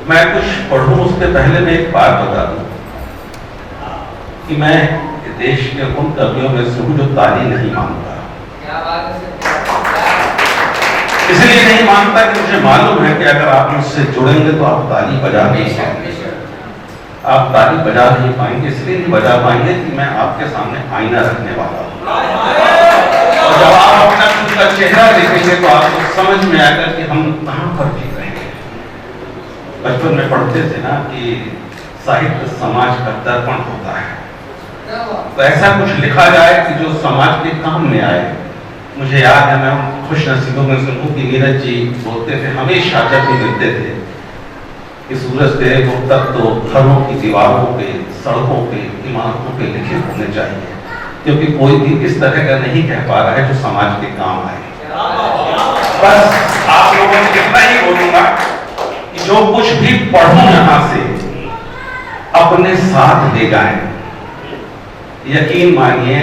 मैं कुछ पढ़ूं उसके पहले मैं एक बात बता दूं कि मैं देश के उन कवियों में से हूं जो ताली नहीं मानता। इसलिए नहीं मानता कि मुझे मालूम है कि अगर आप मुझसे जुड़ेंगे तो आप ताली बजा नहीं पाएंगे, आप ताली बजा नहीं पाएंगे। इसलिए नहीं बजा पाएंगे कि मैं आपके सामने आईना रखने वाला हूं, और जब आप अपना खुद का चेहरा देखेंगे तो आपको समझ में आएगा कि हम कहां पर जी रहे हैं। बचपन में पढ़ते थे ना कि साहित्य समाज का दर्पण होता है, तो ऐसा कुछ लिखा जाए कि जो समाज के काम में आए। मुझे याद है, मैं खुश नसीबों में से हूं कि नीरज जी बोलते थे हमेशा जब भी मिलते थे कि सूरज तेरे को तब तो घरों की दीवारों पे, सड़कों पे, इमारतों पे लिखे होने चाहिए, क्योंकि कोई भी इस तरह का नहीं कह पा रहा है जो समाज के काम आए। बस आप लोगों से इतना ही बोलूंगा कि जो कुछ भी पढ़ूं यहां से अपने साथ ले जाएं। यकीन मानिए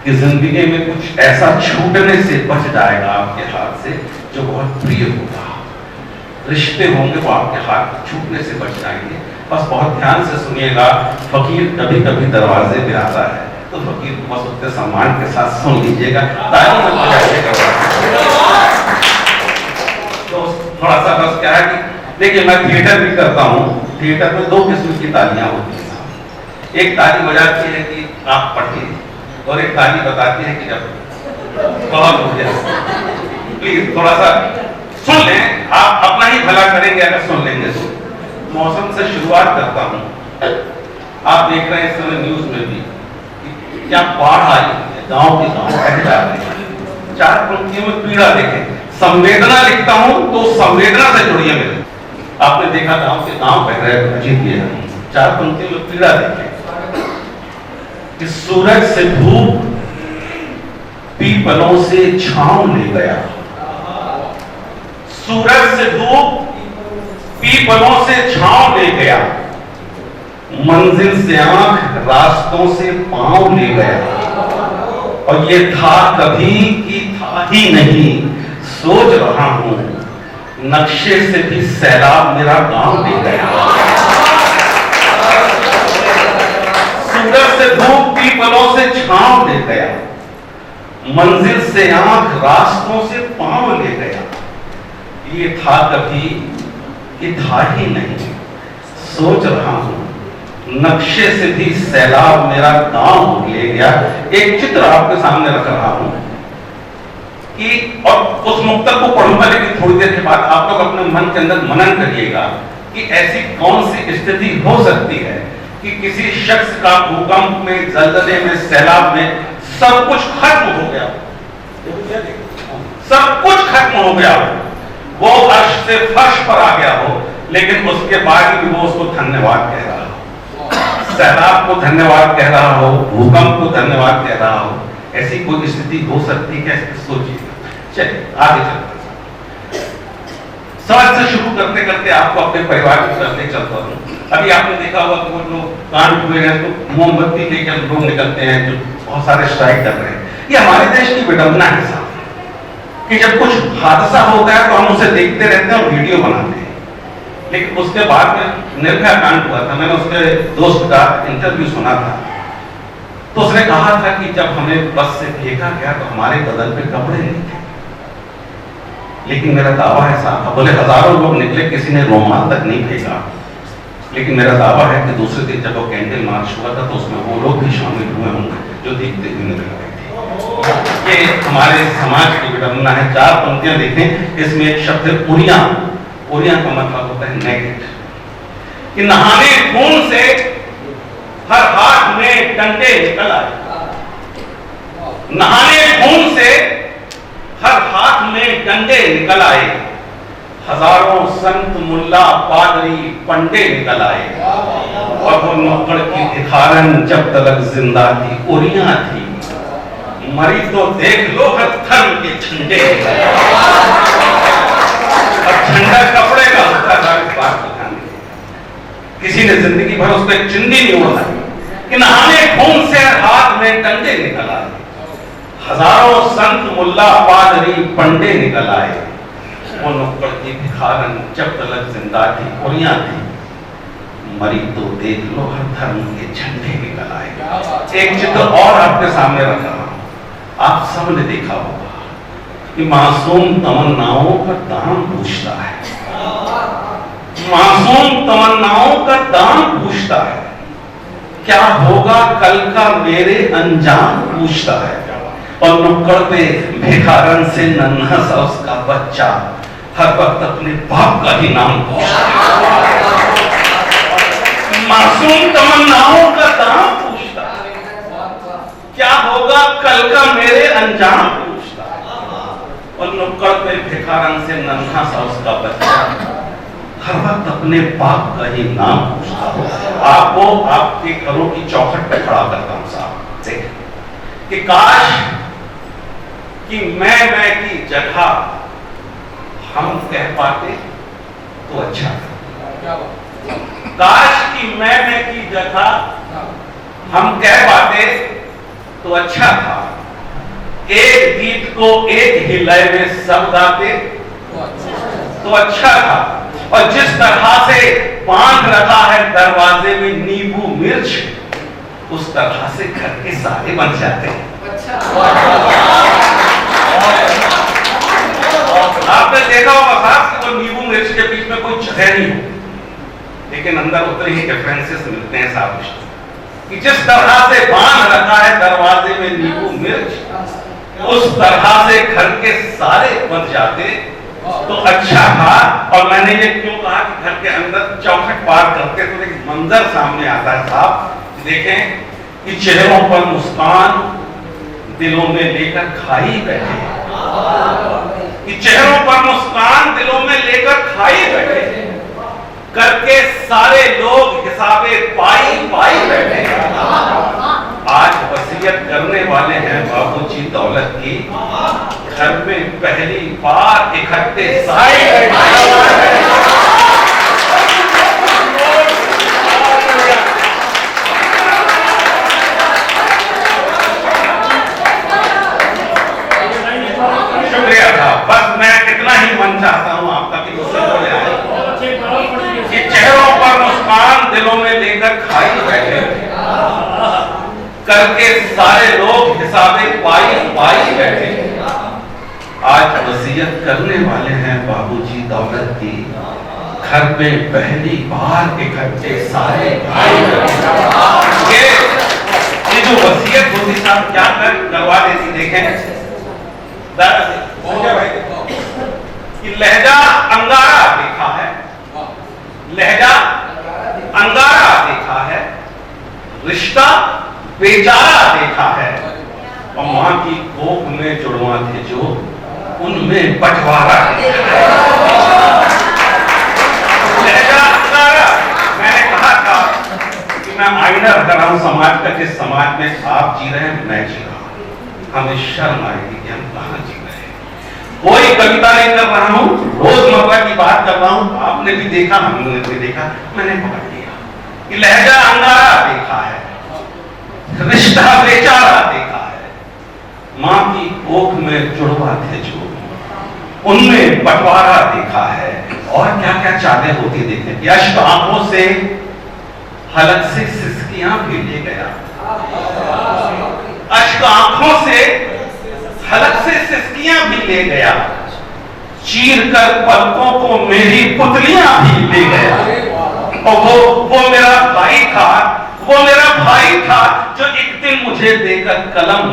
कि जिंदगी में कुछ ऐसा छूटने से बच जाएगा आपके हाथ से जो बहुत प्रिय होगा। रिश्ते होंगे वो आपके हाथ छूटने से बच जाएंगे। बस बहुत ध्यान से सुनिएगा। फकीर कभी कभी दरवाजे पे आता है तो फकीर को बस उसके सम्मान के साथ सुन लीजिएगा, ताली मत बजाइएगा। तो थोड़ा सा बस क्या है कि देखिए, मैं थिएटर भी करता हूँ। थिएटर में दो किस्म की तालियां होती हैं। एक ताली बजाती है कि आप पढ़िए, और एक ताली बताती है कि जब बहुत हो गया। प्लीज थोड़ा सा सुन लें, आप अपना ही भला करेंगे अगर सुन लेंगे तो। मौसम से शुरुआत करता हूं। आप देख रहे हैं इस समय न्यूज में भी कि क्या बाढ़ आई है, गांव के गांव बह जा रहे हैं। चार पंक्तियों में पीड़ा देखें। संवेदना लिखता हूं तो संवेदना से जुड़िए मेरे। आपने देखा गांव के गांव बह रहे हैं, अजीब ये है। चार पंक्तियों में पीड़ा देखें कि सूरज से धूप पीपलों से छांव ले गया, सूरज से धूप पीपलों से छांव ले गया, मंजिल से आंख रास्तों से पांव ले गया, और ये था कभी कि था ही नहीं, सोच रहा हूं नक्शे से भी सैलाब मेरा गांव ले गया। सूरज से धूप पीपलों से छांव ले गया, मंजिल से आंख रास्तों से पांव ले गया, ये था कभी कि था ही नहीं, सोच रहा हूं नक्शे से भी सैलाब मेरा गांव ले गया। एक चित्र आपके सामने रख रहा हूं कि, और उस मुक्तक को पढ़ूंगा, लेकिन थोड़ी देर के बाद आप लोग अपने मन के अंदर मनन करिएगा कि ऐसी कौन सी स्थिति हो सकती है कि किसी शख्स का भूकंप में, जलजले में, सैलाब में सब कुछ खत्म हो गया, सब कुछ खत्म हो गया, वो अर्श से फर्श पर आ गया हो, लेकिन उसके बाद भी वो उसको धन्यवाद कह रहा हो, सैलाब को धन्यवाद कह रहा हो, भूकंप को धन्यवाद कह रहा हो। ऐसी कोई स्थिति हो सकती है? सोचिए। चलिए आगे चलते हैं। समाज से शुरू करते करते आपको अपने परिवार की तरफ ले चलता हूं। अभी आपने देखा होगा कि वो लोग कांड हुए हैं तो मोमबत्ती लेकर लोग निकलते हैं, जो बहुत सारे स्ट्राइक कर रहे हैं। ये हमारे देश की विडंबना है साहब कि जब कुछ हादसा होता है तो हम उसे देखते रहते हैं और वीडियो बनाते हैं, लेकिन उसके बाद में निर्भया कांड हुआ था। मैंने उसके दोस्त का इंटरव्यू सुना था, तो उसने कहा था कि जब हमें बस से फेंका गया तो हमारे बदन पे कपड़े नहीं थे, लेकिन मेरा दावा है साहब, बोले हजारों लोग निकले, किसी ने रुमाल तक नहीं फेंका, लेकिन मेरा दावा है कि दूसरे दिन जब वो कैंडल मार्च हुआ था तो उसमें वो लोग भी शामिल हुए होंगे जो देखते हुए नजर आए थे। ये हमारे समाज की विडंबना है। चार पंक्तियां देखें, इसमें एक शब्द है उरिया। उरिया का मतलब होता है नेकेड, कि नहाने खून से हर हाथ में डंडे निकल आए, नहाने खून से हर हाथ में डंडे निकल आए, हजारों संत मुल्ला पादरी पंडे निकल आए, और वो नौकड़ की भिखारन जब तक जिंदा थी उरिया थी, मरी तो देख लो हर धर्म के झंडे, और झंडा कपड़े का होता था। इस बात को ध्यान दीजिए, किसी ने जिंदगी भर उस पर चिंदी नहीं उड़ाई कि नहाने खून से हाथ में डंडे निकल आए, हजारों संत मुल्ला पादरी पंडे निकल आए, वो नुक्कड़ की भिखारन जब तक जिंदा थी कुड़ियां थी, मरी तो देख लो हर धर्म के झंडे निकल आए। एक चित्र और आपके सामने रख रहा हूं, आप सबने देखा होगा कि मासूम तमन्नाओं का दाम पूछता है, मासूम तमन्नाओं का दाम पूछता है, क्या होगा कल का मेरे अंजाम पूछता है। और नुक्कड़ पे भिखारन से नन्हा सा उसका बच्चा हर वक्त अपने बाप का ही नाम पूछता है, मासूम तमन्नाओं का दाम पूछता है, क्या होगा कल का मेरे अंजाम पूछता है। और नुक्कड़ पे भिखारन से नन्हा सा उसका बच्चा हर वक्त अपने बाप का ही नाम पूछता है। आपको आपके घरों की चौखट पे खड़ा करता हूं साहब, देख कि काश कि मैं की जगह हम कह पाते तो अच्छा था। काश कि मैं की जगह हम कह पाते तो अच्छा था। एक गीत को एक ही लय में सब गाते तो अच्छा था। और जिस तरह से बांध रखा है दरवाजे में नींबू मिर्च, उस तरह से घर के सारे बन जाते हैं। आपने देखा होगा साहब कि वो नींबू मिर्च के बीच में कोई जगह नहीं हो, लेकिन अंदर उतने ही डिफरेंसेस मिलते हैं साहब कि जिस तरह से बांध रखा है दरवाजे में नींबू मिर्च, उस तरह से घर के सारे बन जाते तो अच्छा था। और मैंने ये क्यों कहा कि घर के अंदर चौखट पार करते तो एक मंजर सामने आता है साहब, देखें कि चेहरों पर मुस्कान दिलों में लेकर खाई बैठे, कि चेहरों पर मुस्कान दिलों में लेकर खाई बैठे, करके सारे लोग हिसाबे पाई पाई बैठे। आज वसीयत करने वाले हैं बाबूजी दौलत की, घर में पहली बार इकट्ठे सारे शुक्रिया था। बस मैं कितना ही मन चाहता हूं आपका कि मुझसे बोले आए कि चेहरों पर मुस्कान दिलों में लेकर खाई बैठे, करके सारे लोग हिसाबे पाई पाई बैठे। आज वसीयत करने वाले हैं बाबूजी दौलत की, घर में पहली बार इकट्ठे सारे भाई बैठे। ये जो वसीयत होती साहब क्या करवा देती, देखें कि लहजा अंगारा देखा है, लहजा अंगारा देखा है, रिश्ता बेचारा देखा है, और मां की कोख में जुड़वा थे जो उनमें बंटवारा देखा है। लहजा अंगारा, मैंने कहा था कि मैं आईना रख रहा हूं समाज का, जिस समाज में आप जी रहे हैं मैं जी रहा हूं। हमें शर्म आएगी कि हम कहां जी रहे हैं। कोई कविता नहीं कर रहा हूं, रोजमर्रा की बात कर रहा हूं। आपने भी देखा, हमने भी देखा, मैंने पकड़ लिया कि लहजा अंगारा देखा है, रिश्ता बेचारा देखा है, मां की कोख में जुड़वा थे जो उनमें बंटवारा देखा है। और क्या क्या चालें होती देखें, यश आंखों से हलक से सिसकियां भी ले गया, अश्क आंखों से हलक से सिसकियां भी ले गया, चीर कर पलकों को मेरी पुतलियां भी ले गया। और वो मेरा भाई था, वो मेरा भाई था जो एक दिन मुझे देकर कलम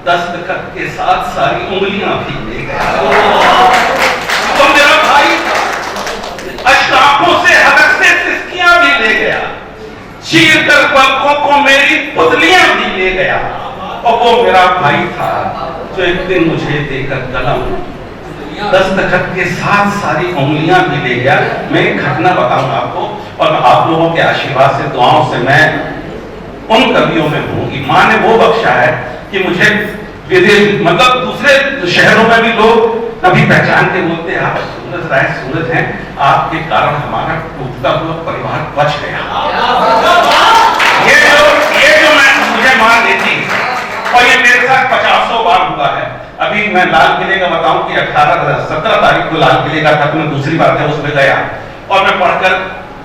दस्तखत के साथ सारी उंगलियां भी ले गया। वो मेरा भाई था, अश्क आंखों से हलक से सिसकियां भी ले गया, चीर कर पलकों को मेरी पुतलियां भी ले गया। और वो मेरा भाई था जो एक दिन मुझे देकर कलम दस्तखत के साथ सारी उंगलियां भी ले गया। मैं एक घटना बताऊंगा आपको, और आप लोगों के आशीर्वाद से, दुआओं से मैं उन कवियों में हूं कि मां ने वो बख्शा है कि मुझे विदेश मतलब दूसरे शहरों में भी लोग कभी पहचान के बोलते हैं आप सूरज राय सूरज हैं, आपके कारण हमारा टूटता हुआ परिवार बच गया। ये जो मैं मुझे मान लेती, और ये मेरे साथ 50 बार हुआ है। अभी अभी मैं लाल किले का बताऊं कि 17 तारीख को लाल किले का था, तो मैं दूसरी बार जब उसमें गया और मैं पढ़कर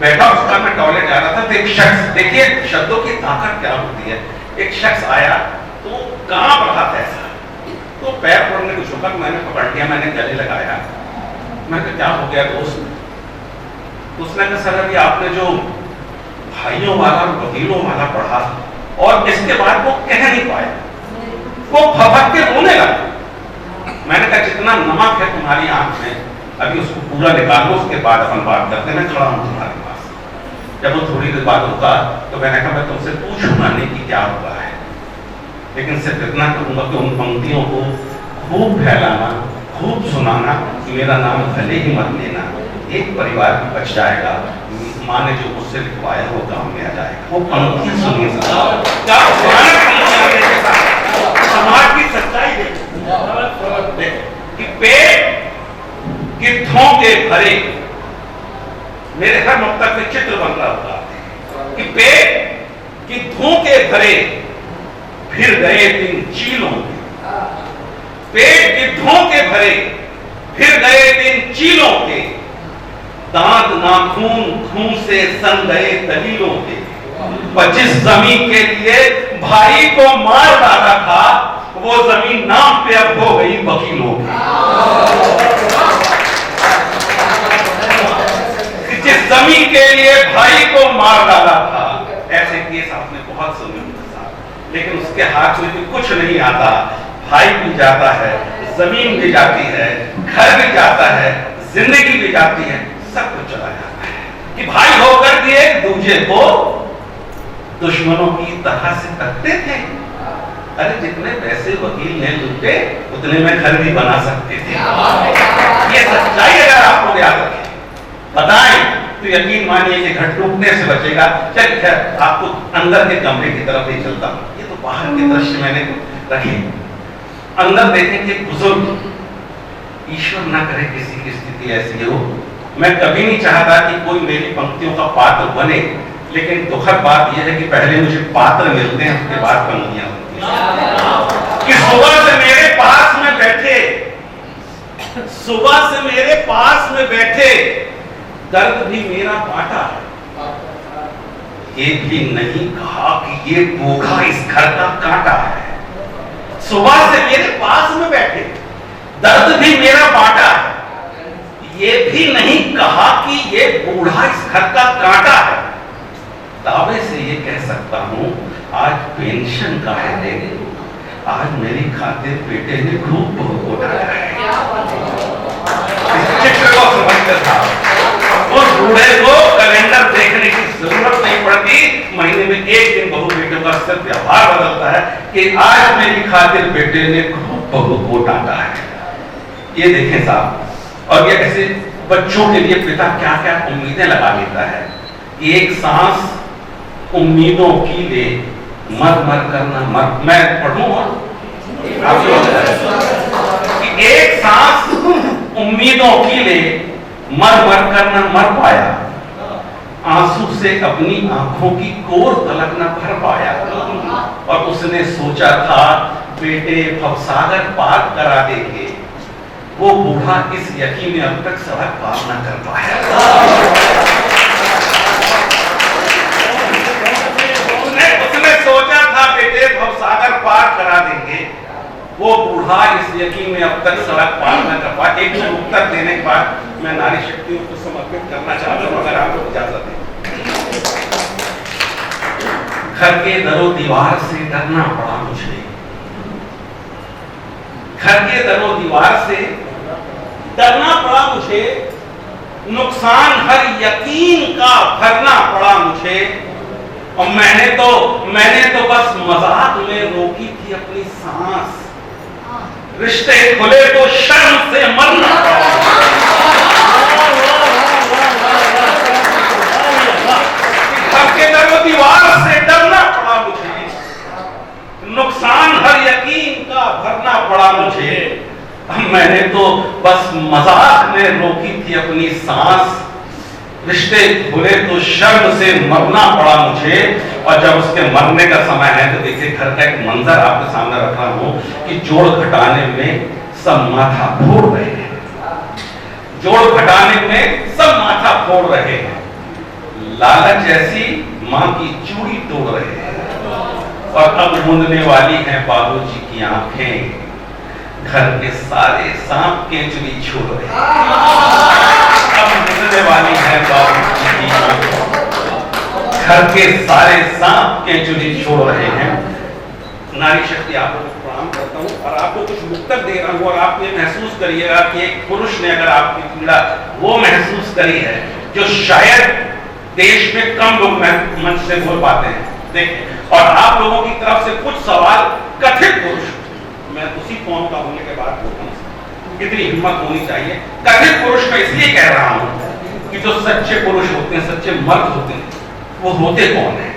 बैठा, उसका मैं टॉयलेट जा रहा था, तो एक शख्स, देखिए शब्दों की ताकत क्या होती है, एक शख्स आया तो कांप रहा था ऐसा, तो पैर पड़ने को झुका, मैंने पकड़ लिया, मैंने गले लगाया, मैं कहा क्या हो गया दोस्त? उसने कहा सर अभी आपने जो भाइयों वाला और वकीलों वाला पढ़ा और इसके बाद वो कह नहीं पाया, वो फफक के रोने लगा। मैंने कहा जितना नमक है तुम्हारी आंख में अभी उसको पूरा निकाल लो, उसके बाद अपन बात करते हैं, मैं खड़ा हूं तुम्हारे पास। जब वो थोड़ी देर बाद रुका तो मैंने कहा मैं तुमसे पूछूंगा नहीं कि क्या हुआ है, लेकिन सिर्फ इतना कहूंगा कि उन पंक्तियों को खूब फैलाना, खूब सुनाना, मेरा नाम भले ही मत लेना, एक परिवार भी बच जाएगा, माँ ने जो मुझसे लिखवाया वो काम में आ जाएगा। वो पंक्तियां सुनिए, समाज की सच्चाई देखो कि पेट कि धोखे भरे, मेरे हर नुक्ता पे चित्र बन रहा होगा कि पेट कि धोखे भरे फिर गए दिन चीलों के, पेट के धोखे भरे फिर गए दिन चीलों के, दांत नाखून खून से सन गए दलीलों के, पर जिस जमीन के लिए भाई को मार डाला था वो जमीन नाम पे अब हो गई वकीलों की। जिस जमीन के लिए भाई को मार डाला था, ऐसे केस आपने बहुत सुने होंगे, लेकिन उसके हाथ में भी कुछ नहीं आता, भाई भी जाता है, जमीन भी जाती है, घर भी जाता है, जिंदगी भी जाती है, सब कुछ चला जाता है कि भाई होकर भी एक दूसरे को दुश्मनों की तरह से तकते थे। अरे जितने पैसे वकील ने लूटे उतने में घर भी बना सकते थे। ये सच्चाई अगर आप लोग याद रखें, बताएं तो यकीन मानिए कि घर टूटने से बचेगा। चल खैर आपको अंदर के कमरे की तरफ ही चलता हूं, ये तो बाहर के दृश्य मैंने रखे, अंदर देखेंगे बुजुर्ग, ईश्वर ना करे किसी की स्थिति ऐसी हो, मैं कभी नहीं चाहता कि कोई मेरी पंक्तियों का पात्र बने, लेकिन दुखद बात यह है कि पहले मुझे पात्र मिलते हैं, उसके बाद पंक्तियां होती हैं। कि सुबह से मेरे पास में बैठे, सुबह से मेरे पास में बैठे, दर्द भी मेरा बांटा है, ये भी नहीं कहा कि ये बोझा इस घर का कांटा है। सुबह से मेरे पास में बैठे, दर्द भी मेरा बांटा है, ये भी नहीं कहा कि ये बूढ़ा इस घर का कांटा है। दावे से ये कह सकता हूं आज पेंशन का है देने, आज मेरी खातिर बेटे ने खूब बहुत उठाया है। इस चित्र को समझते था, उस बूढ़े को कैलेंडर देखने की जरूरत नहीं पड़ती, महीने में एक दिन बहू बेटों का सिर्फ व्यवहार बदलता है कि आज मेरी खातिर बेटे ने खूब बहुत वो डांटा है। ये देखें साहब, और ये ऐसे बच्चों के लिए पिता क्या क्या उम्मीदें लगा लेता है। एक सांस उम्मीदों की ले, मर मर करना मर, मैं पढ़ूं और आप लोग, एक सांस उम्मीदों की ले, मर मर करना मर पाया, आंसू से अपनी आंखों की कोर तलक न भर पाया, और उसने सोचा था बेटे भवसागर पार करा देंगे, वो बूढ़ा इस यकीन में अब तक सड़क पार न कर पाया। उसने सोचा था बेटे भवसागर पार करा देंगे, वो बूढ़ा इस यकीन में अब तक सड़क पार न कर पाया। एक उत्तर देने के बाद मैं नारी शक्तियों को समर्पित करना चाहता हूं, अगर आपको इजाजत है। घर के दरो दीवार से डरना पड़ा मुझे, घर के दरो दीवार से डरना पड़ा मुझे, नुकसान हर यकीन का भरना पड़ा मुझे, और मैंने तो बस मजाक में रोकी थी अपनी सांस, रिश्ते खुले तो शर्म से मरना पड़ा, घर के दरो दीवार से डरना पड़ा मुझे, नुकसान हर यकीन का भरना पड़ा मुझे, मैंने तो बस मजाक में रोकी थी अपनी सांस, रिश्ते खुले तो शर्म से मरना पड़ा मुझे। और जब उसके मरने का समय है तो देखिए घर का एक मंजर आपके सामने रख रहा हूं कि जोड़ घटाने में सब माथा फोड़ रहे हैं, जोड़ घटाने में सब माथा फोड़ रहे हैं, लालच ऐसी मां की चूड़ी तोड़ रहे हैं। और अब मूंदने वाली हैं बाबूजी की आंखें, घर के सारे सांप केंचुली छोड़ रहे हैं। अब मूंदने वाली हैं बाबूजी की आंखें, घर के सारे सांप केंचुली छोड़ रहे हैं। नारी शक्ति आप लोगों को प्रणाम करता हूँ और आपको कुछ मुक्तक दे रहा हूँ और आप ये महसूस करिएगा कि एक पुरुष ने अगर आपकी पीड़ा वो महसूस करी है जो शायद देश में कम लोग मंच से बोल पाते हैं। देखिए, और आप लोगों की तरफ से कुछ सवाल कथित पुरुष, मैं उसी कौम का होने के बाद बोल रहा हूँ, कितनी हिम्मत होनी चाहिए। कथित पुरुष मैं इसलिए कह रहा हूँ कि जो सच्चे पुरुष होते हैं, सच्चे मर्द होते हैं, वो होते कौन है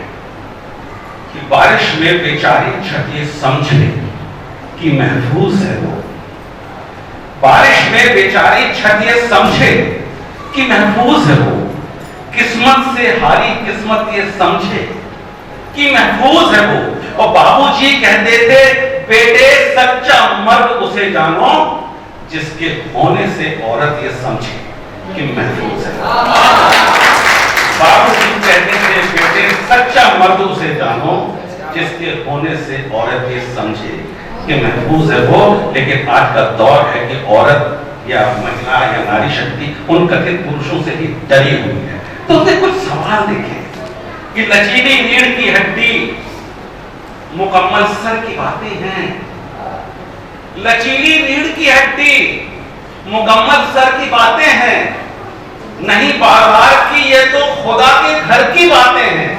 कि बारिश में बेचारी छत ये समझ ले कि महफूज है वो। बारिश में बेचारी छत ये समझे कि महफूज है वो। किस्मत से हारी किस्मत ये समझे कि महफूज है वो। और बाबूजी कहते थे, बेटे सच्चा मर्द उसे जानो जिसके होने से औरत ये समझे कि महफूज है। बाबूजी कहते थे, बेटे सच्चा मर्द उसे जानो जिसके होने से औरत ये समझे कि महफूज है वो। लेकिन आज का दौर है कि औरत या महिला या नारी शक्ति उन कथित पुरुषों से ही डरी हुई है। तो उसने कुछ सवाल देखे कि लचीली रीढ़ की हड्डी, मुकम्मल सर की बातें हैं। लचीली रीढ़ की हड्डी, मुकम्मल सर की बातें हैं, नहीं बाजार की ये तो खुदा के घर की बातें हैं।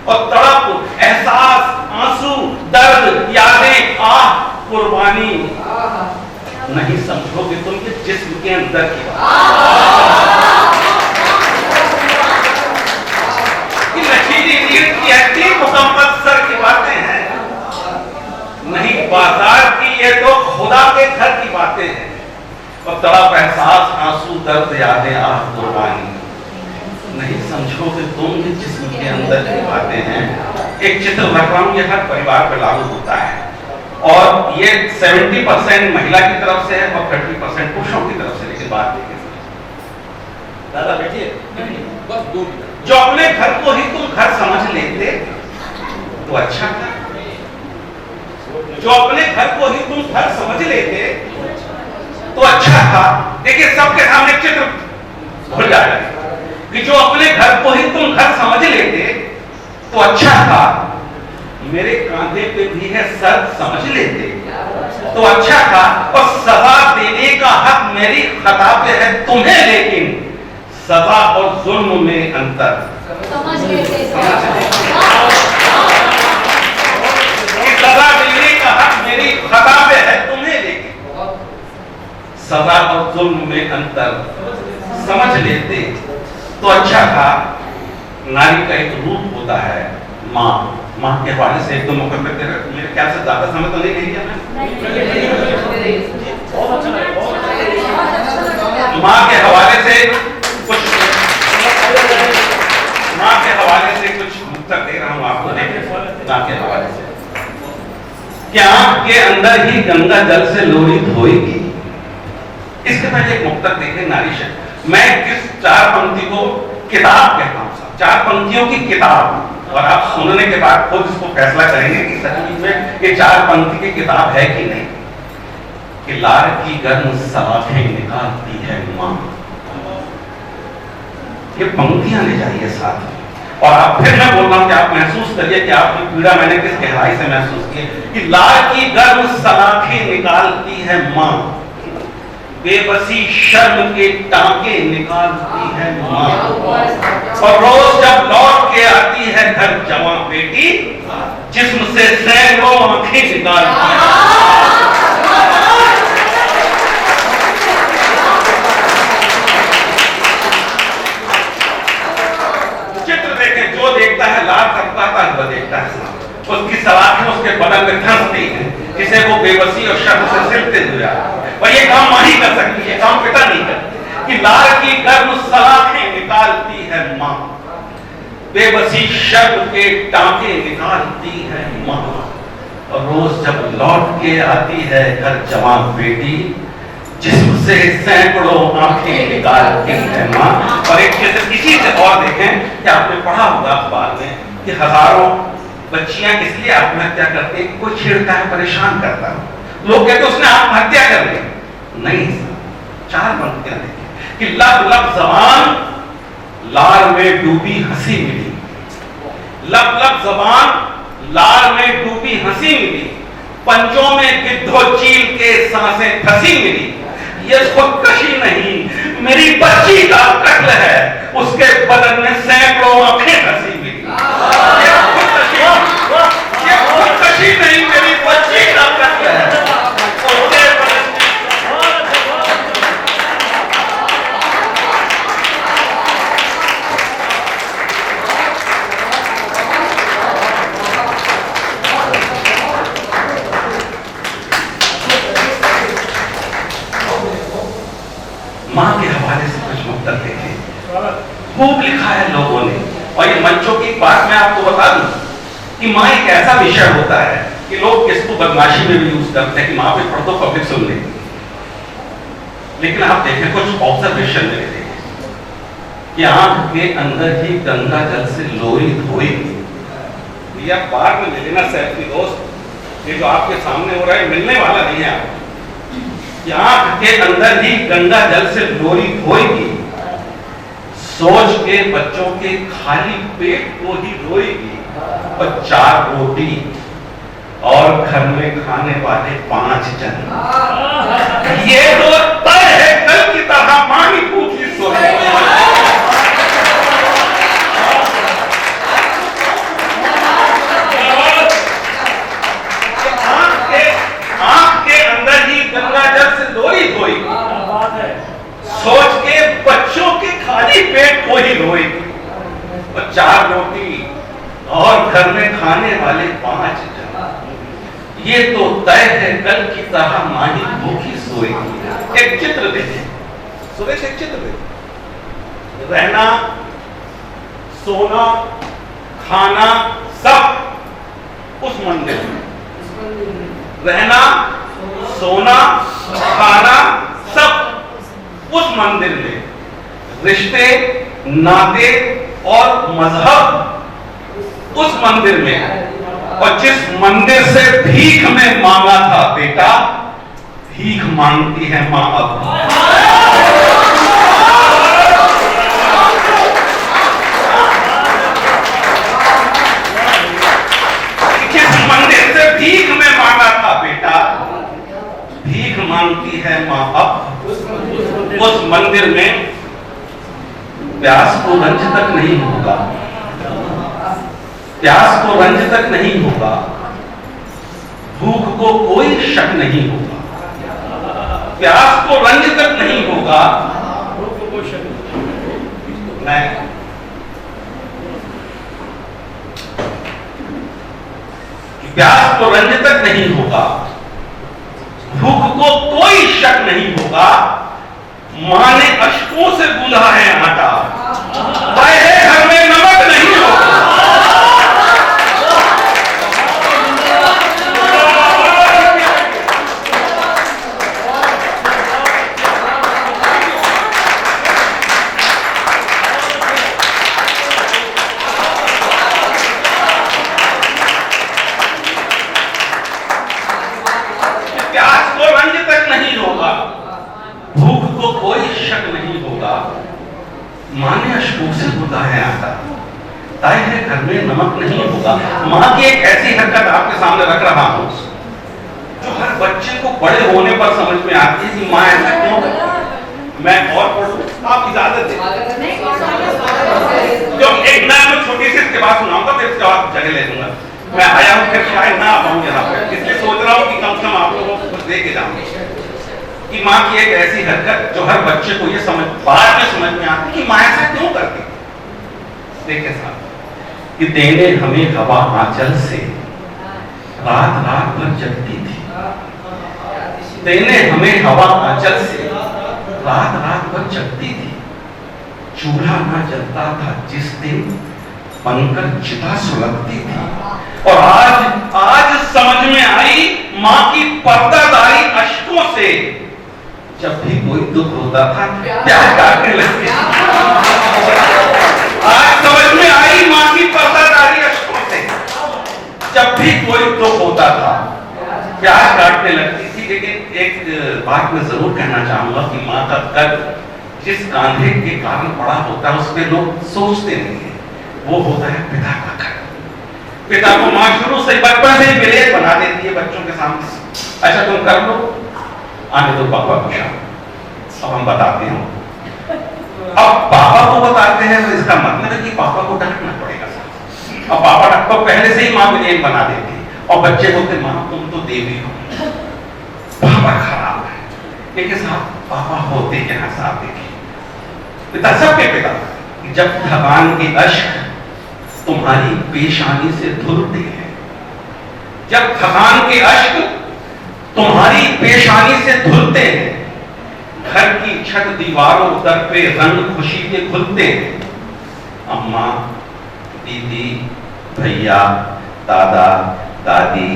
और तड़प, एहसास, आंसू, दर्द, यादें, आह, कुर्बानी नहीं समझोगे तुम ये जिस्म के अंदर की बात। लचीली रीढ़ की हड्डी, मुकम्मल सर की बातें हैं, नहीं बाजार की ये तो खुदा के घर की बातें हैं। और तड़प, एहसास, आंसू, दर्द, यादें, आह, कुर्बानी नहीं समझोगे तुम ये जिस्म के अंदर की बातें हैं। एक चित्र रख रहा हूं, ये हर परिवार पर लागू होता है और ये 70% महिला की तरफ से है और 30% पुरुषों की तरफ से। लेकिन बात देखिए दादा, बैठिए, बस 2 मिनट। जो अपने घर को ही तुम घर समझ लेते तो अच्छा था। जो अपने घर को ही तुम घर समझ लेते तो अच्छा था। देखिए, सबके सामने चित्र भूल जाएगा कि जो अपने घर को ही तुम घर समझ लेते तो अच्छा था। मेरे कांधे पे भी है सर, समझ लेते तो अच्छा था। और सजा देने का हक मेरी खता पे है तुम्हें, लेकिन सजा और जुल्म में अंतर समझ लेते। सजा देने का हक मेरी खता पे है तुम्हें, लेकिन सजा और जुल्म में अंतर समझ लेते तो अच्छा था। नारी का एक रूप होता है माँ। माँ के हवाले से एक दो मौके पे मेरे ख्याल से ज्यादा समय तो नहीं लिया मैं। माँ के हवाले से कुछ मुक्तक दे रहा हूँ आपको। माँ के हवाले से, क्या आंख के अंदर ही गंगा जल से लोरी धोएगी। इसके पहले एक मुक्तक देखे, नारी शक्ति। मैं किस 4 पंक्ति को किताब कहता हूँ, 4 पंक्तियों की किताब। और आप सुनने के बाद खुद इसको फैसला करेंगे कि सचमुच में ये 4 पंक्ति की किताब है कि नहीं। कि लार की गर्म सलाखें निकालती है माँ। ये पंक्तियां ले जाइए साथ में। और आप फिर मैं बोल रहा हूं कि आप महसूस करिए कि आपकी पीड़ा मैंने किस गहराई से महसूस की। कि लार की गर्म सलाखें निकालती है माँ, बेबसी शर्म के टांके निकालती है माँ। और रोज जब लौट के आती है घर जवां बेटी, जिस्म से सैकड़ों आंखें निकालती है। चित्र देखें, जो देखता है लाल करता है वह देखता है उसकी सलाखें उसके बदन में धंसती हैं, जिसे वो बेबसी और शर्म से सिलते हुए आ रहा है। और ये काम माँ ही कर सकती है, काम पिता नहीं करती। कि लार की गर्म सलाखें निकालती है माँ, बेबसी शर्म के टांके निकालती है माँ। और रोज जब लौट के आती है घर जवान बेटी, जिसम से सैकड़ों आंखें निकालती है माँ। और एक इसी से और देखें कि आपने पढ़ा होगा अखबार में कि हजारों बच्चियां इसलिए आत्महत्या करती हैं, कोई छेड़ता है, परेशान करता है, लोग कहते उसने आत्महत्या कर ली। नहीं, 4 पंक्तियां देखें कि लब लब जबान लार में डूबी हंसी मिली, लब लब जबान लार में डूबी हंसी मिली, पंचों में गिद्धो चील के सांसें फंसी मिली। ये खुदकशी नहीं, मेरी बच्ची का कत्ल है, उसके बदन में सैकड़ों आंखें फंसी मिली। ये खुदकशी नहीं, मेरी बच्ची का कत्ल है, उसके बदन में। मां के हवाले से कुछ मुक्तक देखें, खूब लिखा है लोगों ने। और ये मंचों की बात मैं आपको बता दूं कि मां एक ऐसा विषय होता है कि लोग इसको बदमाशी में भी यूज करते हैं कि मां पे पढ़ तो पब्लिक सुन ले। लेकिन आप देखें कुछ ऑब्जर्वेशन में देखें कि आंख के अंदर ही गंगा जल से लोई धोई। ये आप बाहर में ले लेना सेल्फी दोस्त, ये जो आपके सामने हो रहा है मिलने वाला नहीं है आपको। आंख के अंदर ही गंगा जल से लोरी धोएगी, सोच के बच्चों के खाली पेट को ही रोएगी, और 4 रोटी और घर में खाने वाले 5 जन। ये तो तय है कल की तरह मां ही भूखी सोएगी। गंगा जल से लोई धोई, सोच के बच्चों के खाली पेट को ही रोएगी, और 4 रोटी और घर में खाने वाले 5 जन। ये तो तय है कल की तरह मां ही भूखी सोएगी। एक चित्र देखें सुरेश, एक चित्र देखें, रहना सोना खाना सब उस मंदिर में, रहना सोना खाना सब उस मंदिर में, रिश्ते नाते और मजहब उस मंदिर में। और जिस मंदिर से भीख में मांगा था बेटा, भीख मांगती है मां अब। जिस मंदिर से भीख में मांगा था बेटा, भीख मांगती है मां अब। उस मंदिर में प्यास को रंज तक नहीं होगा, प्यास को रंज तक नहीं होगा, भूख को कोई शक नहीं होगा, प्यास को रंज तक नहीं होगा, भूख को कोई शक नहीं। प्यास को रंज तक नहीं होगा, भूख को कोई शक नहीं होगा, मां ने अश्कों से गूंधा है आटा, घर में नमक नहीं होगा। प्यास को रंज तक नहीं होगा, भूख को कोई शक नहीं होगा, मां ने अश्कों से गूंधा है आटा, ताई है घर में नमक नहीं होगा। मां की एक ऐसी हरकत आपके सामने रख रहा हूं जो हर बच्चे को बड़े होने पर समझ में आती है कि मां ऐसा क्यों करती है। मैं और पढ़ूं, आप इजाजत दें। जो एक मैं छोटी सी इसके बाद सुनाऊंगा, फिर इसके बाद जगह ले लूंगा। मैं आया हूं, फिर शायद ना आ पाऊं यहाँ पे, इसलिए सोच रहा हूँ कि कम से कम आप लोगों को कुछ दे के जाऊंगा। कि मां की एक ऐसी हरकत जो हर बच्चे को ये समझ बाद में समझ में आती कि मां ऐसा क्यों करती। देखे साहब, कि देने हमें हवा आंचल से रात रात भर जगती थी, देने हमें हवा आंचल से रात रात भर जगती थी, चूल्हा ना जलता था जिस दिन बनकर चिता सुलगती थी। और आज समझ में आई मां की पर्दादारी अश्कों से जब भी कोई दुख होता था प्यार काटने लगती। आज समझ में आई मां की पर्दादारी अश्कों से। जब भी कोई दुख होता था प्यार काटने लगती थी। लेकिन एक बात मैं जरूर कहना चाहूंगा कि मां का कर्ज जिस कांधे के कारण बड़ा होता है उस पर लोग सोचते नहीं है, वो होता है पिता का कर्ज। पिता को मां शुरू से बचपन से ही विलेज बना देती है बच्चों के सामने। अच्छा तुम कर लो, आने दो पापा को शाम, अब हम बताते हैं। अब पापा को बताते हैं तो इसका मतलब है कि पापा को डांटना पड़ेगा। अब पापा को पहले से ही मां विलेज बना देती है और बच्चे बोलते मां तुम तो देवी हो, पापा खराब है। लेकिन साहब पापा होते क्या साहब, देखिए पिता सबके पिता। जब थकान के अश्क तुम्हारी पेशानी से धुलते हैं, जब थकान के अश्क तुम्हारी पेशानी से धुलते हैं, घर की छत दीवारों दर पे रंग खुशी के खुलते हैं। अम्मा, दीदी, भैया, दादा, दादी,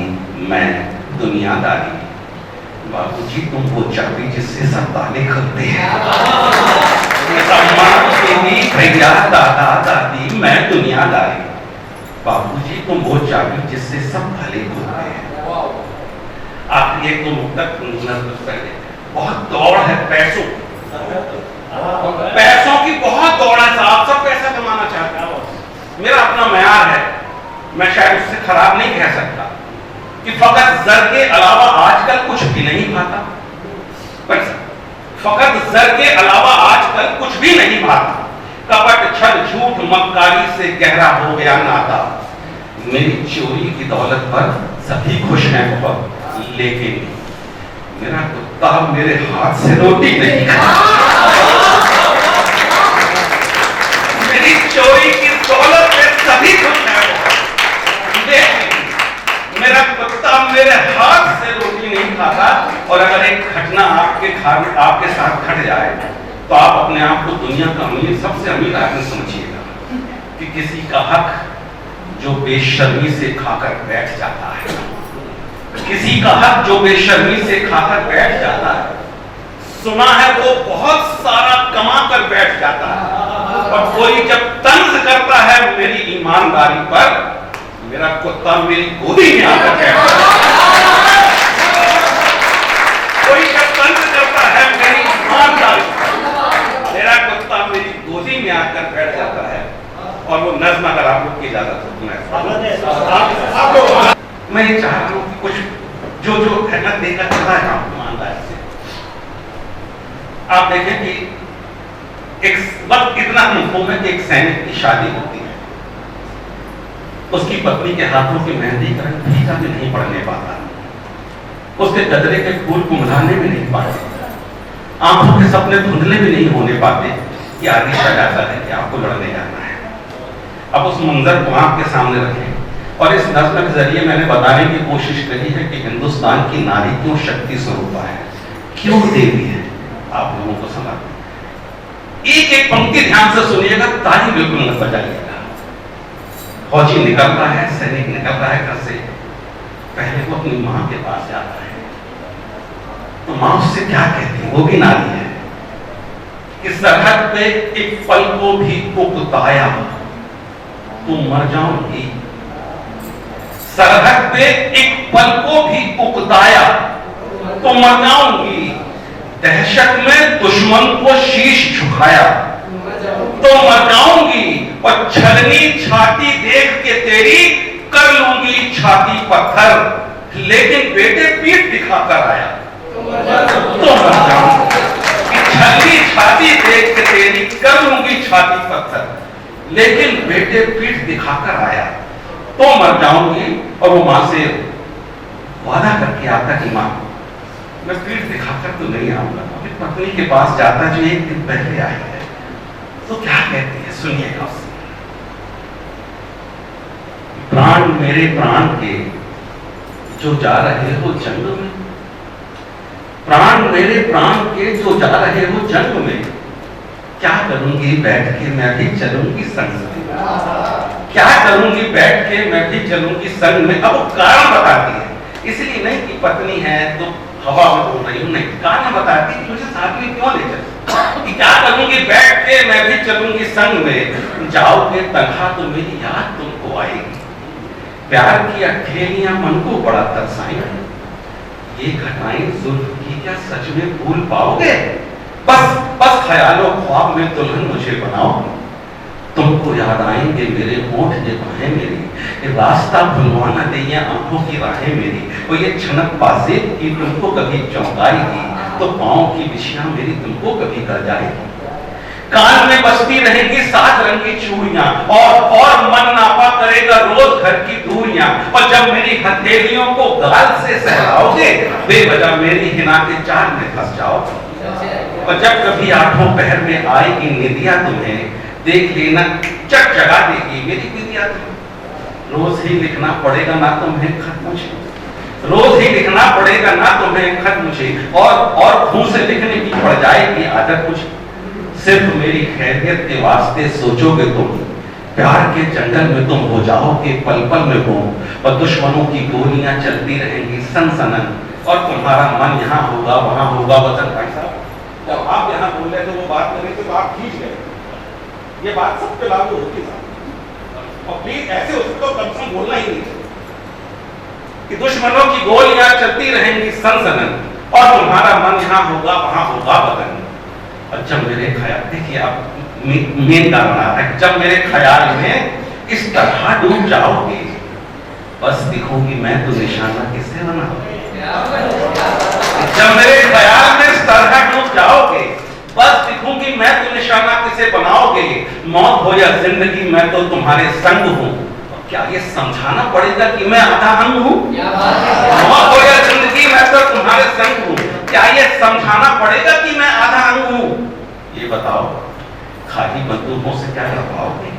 मैं, दुनियादारी। बाबूजी तुम वो चाबी जिससे सब ताले खुलते हैं। अम्मा, दीदी, भैया, दादा, दादी, मैं, दुनियादारी। बाबूजी तुम वो चाबी जिससे सब ताले खुलते हैं। आखिरी एक दो मुद्दत पहले बहुत दौड़ है पैसों की बहुत दौड़ है साहब। सब पैसा कमाना चाहते हैं। मेरा अपना मयार है, मैं शायद उससे खराब नहीं कह सकता कि फकत जर के अलावा आजकल कुछ भी नहीं भाता। फकत जर के अलावा आजकल कुछ भी नहीं भाता। कपट छल झूठ मक्कारी से गहरा हो गया नाता। मेरी चोरी की दौलत पर सभी खुश हैं बहुत, लेकिन मेरा कुत्ता मेरे हाथ से रोटी नहीं खाता। मेरी चोरी की दौलत में सभी खुश हैं, लेकिन मेरा कुत्ता मेरे हाथ से रोटी नहीं खाता। और अगर एक घटना आपके साथ घट जाए तो आप अपने आप को दुनिया का अमीर, सबसे अमीर आदमी समझिएगा कि किसी का हक जो बेशर्मी से खाकर बैठ जाता है, किसी का हक जो बेशर्मी से खाकर बैठ जाता है। सुना है वो बहुत सारा कमा कर बैठ जाता है, और कोई जब तंज करता है मेरी ईमानदारी पर, मेरा कुत्ता मेरी गोदी में आकर बैठ जाता है। कोई जब तंज करता है मेरी ईमानदारी पर, मेरा कुत्ता मेरी गोदी में आकर बैठ जाता है। और वो नज्म अगर आप लोग की इजाजत हो मैं ये चाह रहा हूं कि कुछ जो है ना देकर चला है ईमानदारी से। आप देखें कि एक वक्त इतना मफहूम है कि एक सैनिक की शादी होती है, उसकी पत्नी के हाथों की मेहंदी का रंग फीका भी नहीं पड़ने पाता, उसके गजरे के फूल कुम्हलाने भी नहीं पाते, आंखों के सपने धुंधले भी नहीं होने पाते कि आगे जाता है कि आपको लड़ने जाना है। अब उस मंजर को आपके सामने रखें और इस नज़्म के जरिए मैंने बताने की कोशिश करी है कि हिंदुस्तान की नारी क्यों शक्ति स्वरूपा है, क्यों देवी है। आप लोगों को समझ एक एक पंक्ति ध्यान से सुनिएगा, ताली बिल्कुल न बजाइएगा। फौजी निकलता है, सैनिक निकल रहा है घर से, पहले वो अपनी माँ के पास जाता है तो माँ उससे क्या कहती है, वो भी नारी है कि सरहद पे एक पल को भी उकताया तुम मर जाओगी। सरहद पे एक पल को भी उकताया तो मर जाऊंगी। दहशत में दुश्मन को शीश झुकाया तो मर जाऊंगी। और छलनी छाती देख के तेरी कर लूंगी छाती पत्थर, लेकिन बेटे पीठ दिखाकर आया तो मर जाऊंगी। छलनी छाती देख के तेरी कर लूंगी छाती पत्थर, लेकिन बेटे पीठ दिखाकर आया तो मर जाऊंगी। और वो मां से वादा करके आता कि मां मैं पीठ दिखाकर तो नहीं आऊंगा। अपनी पत्नी के पास जाता जो एक दिन पहले आई है, तो क्या कहती है सुनिएगा। प्राण मेरे प्राण के जो जा रहे हो जंग में, प्राण मेरे प्राण के जो जा रहे हो जंग में, क्या करूंगी बैठ के मैं भी चलूंगी संग में। क्या करूंगी बैठ के मैं भी चलूंगी संग में। अब वो कारण बताती है, इसलिए नहीं कि पत्नी है तो हवा में बोल रही हूँ, नहीं कान में बताती कि मुझे साथ में क्यों ले चल, कि क्या करूंगी बैठ के, मैं भी चलूंगी संग में, जाओगे तन्हा तो मेरी याद तुमको आएगी, प्यार की अठेलियां मन को बड़ा तरसाएंगी, ये घटनाएं जुल्फ की क्या सच में भूल पाओगे, बस बस ख्यालों ख्वाब में दुल्हन मुझे बनाओ, तुमको याद आएंगे मेरे होंठ ये बाहें मेरी, ये रास्ता भुलवा न दे ये आंखों की राहें मेरी, वो ये छनक बाज़ेब की तुमको कभी चौंकाएगी, तो पाँव की बिछियां मेरी तुमको कभी कर जाएगी, कान में बजती रहेंगी सात रंगी चूड़ियां, और मन नापा करेगा रोज घर की दूरियां, और जब मेरी हथेलियों को गाल से सहलाओगे, बेवजह मेरी हिना के जाल में फंस जाओगे, और जब कभी आठों पहर में आएगी निदिया तुम्हें, देख लेना चट जगा देगी मेरी विद्या तुम्हें, रोज ही लिखना पड़ेगा ना तुम्हें खत मुझे, रोज ही लिखना पड़ेगा ना तुम्हें खत मुझे, और खून से लिखने की पड़ जाएगी आदत मुझे, सिर्फ मेरी खैरियत के वास्ते सोचोगे तुम, प्यार के जंगल में तुम हो जाओगे पल पल में हो, और दुश्मनों की गोलियां चलती रहेंगी सनसनन, और तुम्हारा मन यहाँ होगा वहां होगा वतन भाई साहब, जब आप यहाँ बोल रहे थे वो बात कर रहे थे तो आप खींच गए, ये बात सब पे लागू होती है, और प्लीज ऐसे उसको कम से कम बोलना ही नहीं कि दुश्मनों की गोलियां चलती रहेंगी सनसनन, और तुम्हारा मन यहाँ होगा वहां होगा वतन, और जब मेरे ख्याल, देखिए आप मेन कारण आ रहा है, जब मेरे ख्याल में इस तरह डूब जाओगे, बस दिखूंगी मैं तो निशाना किससे बनाओगे, जब मेरे ख्याल में इस तरह डूब जाओगे, बस दिखूंगी मैं तो निशाना किसे बनाओगे, मौत हो या जिंदगी मैं तो तुम्हारे संग हूँ, क्या ये समझाना पड़ेगा कि मैं आधा अंग हूँ, मौत हो या जिंदगी मैं तो तुम्हारे संग हूँ, क्या ये समझाना पड़ेगा कि मैं आधा अंग हूँ, ये बताओ खाली बंदूकों से क्या कर पाओगे,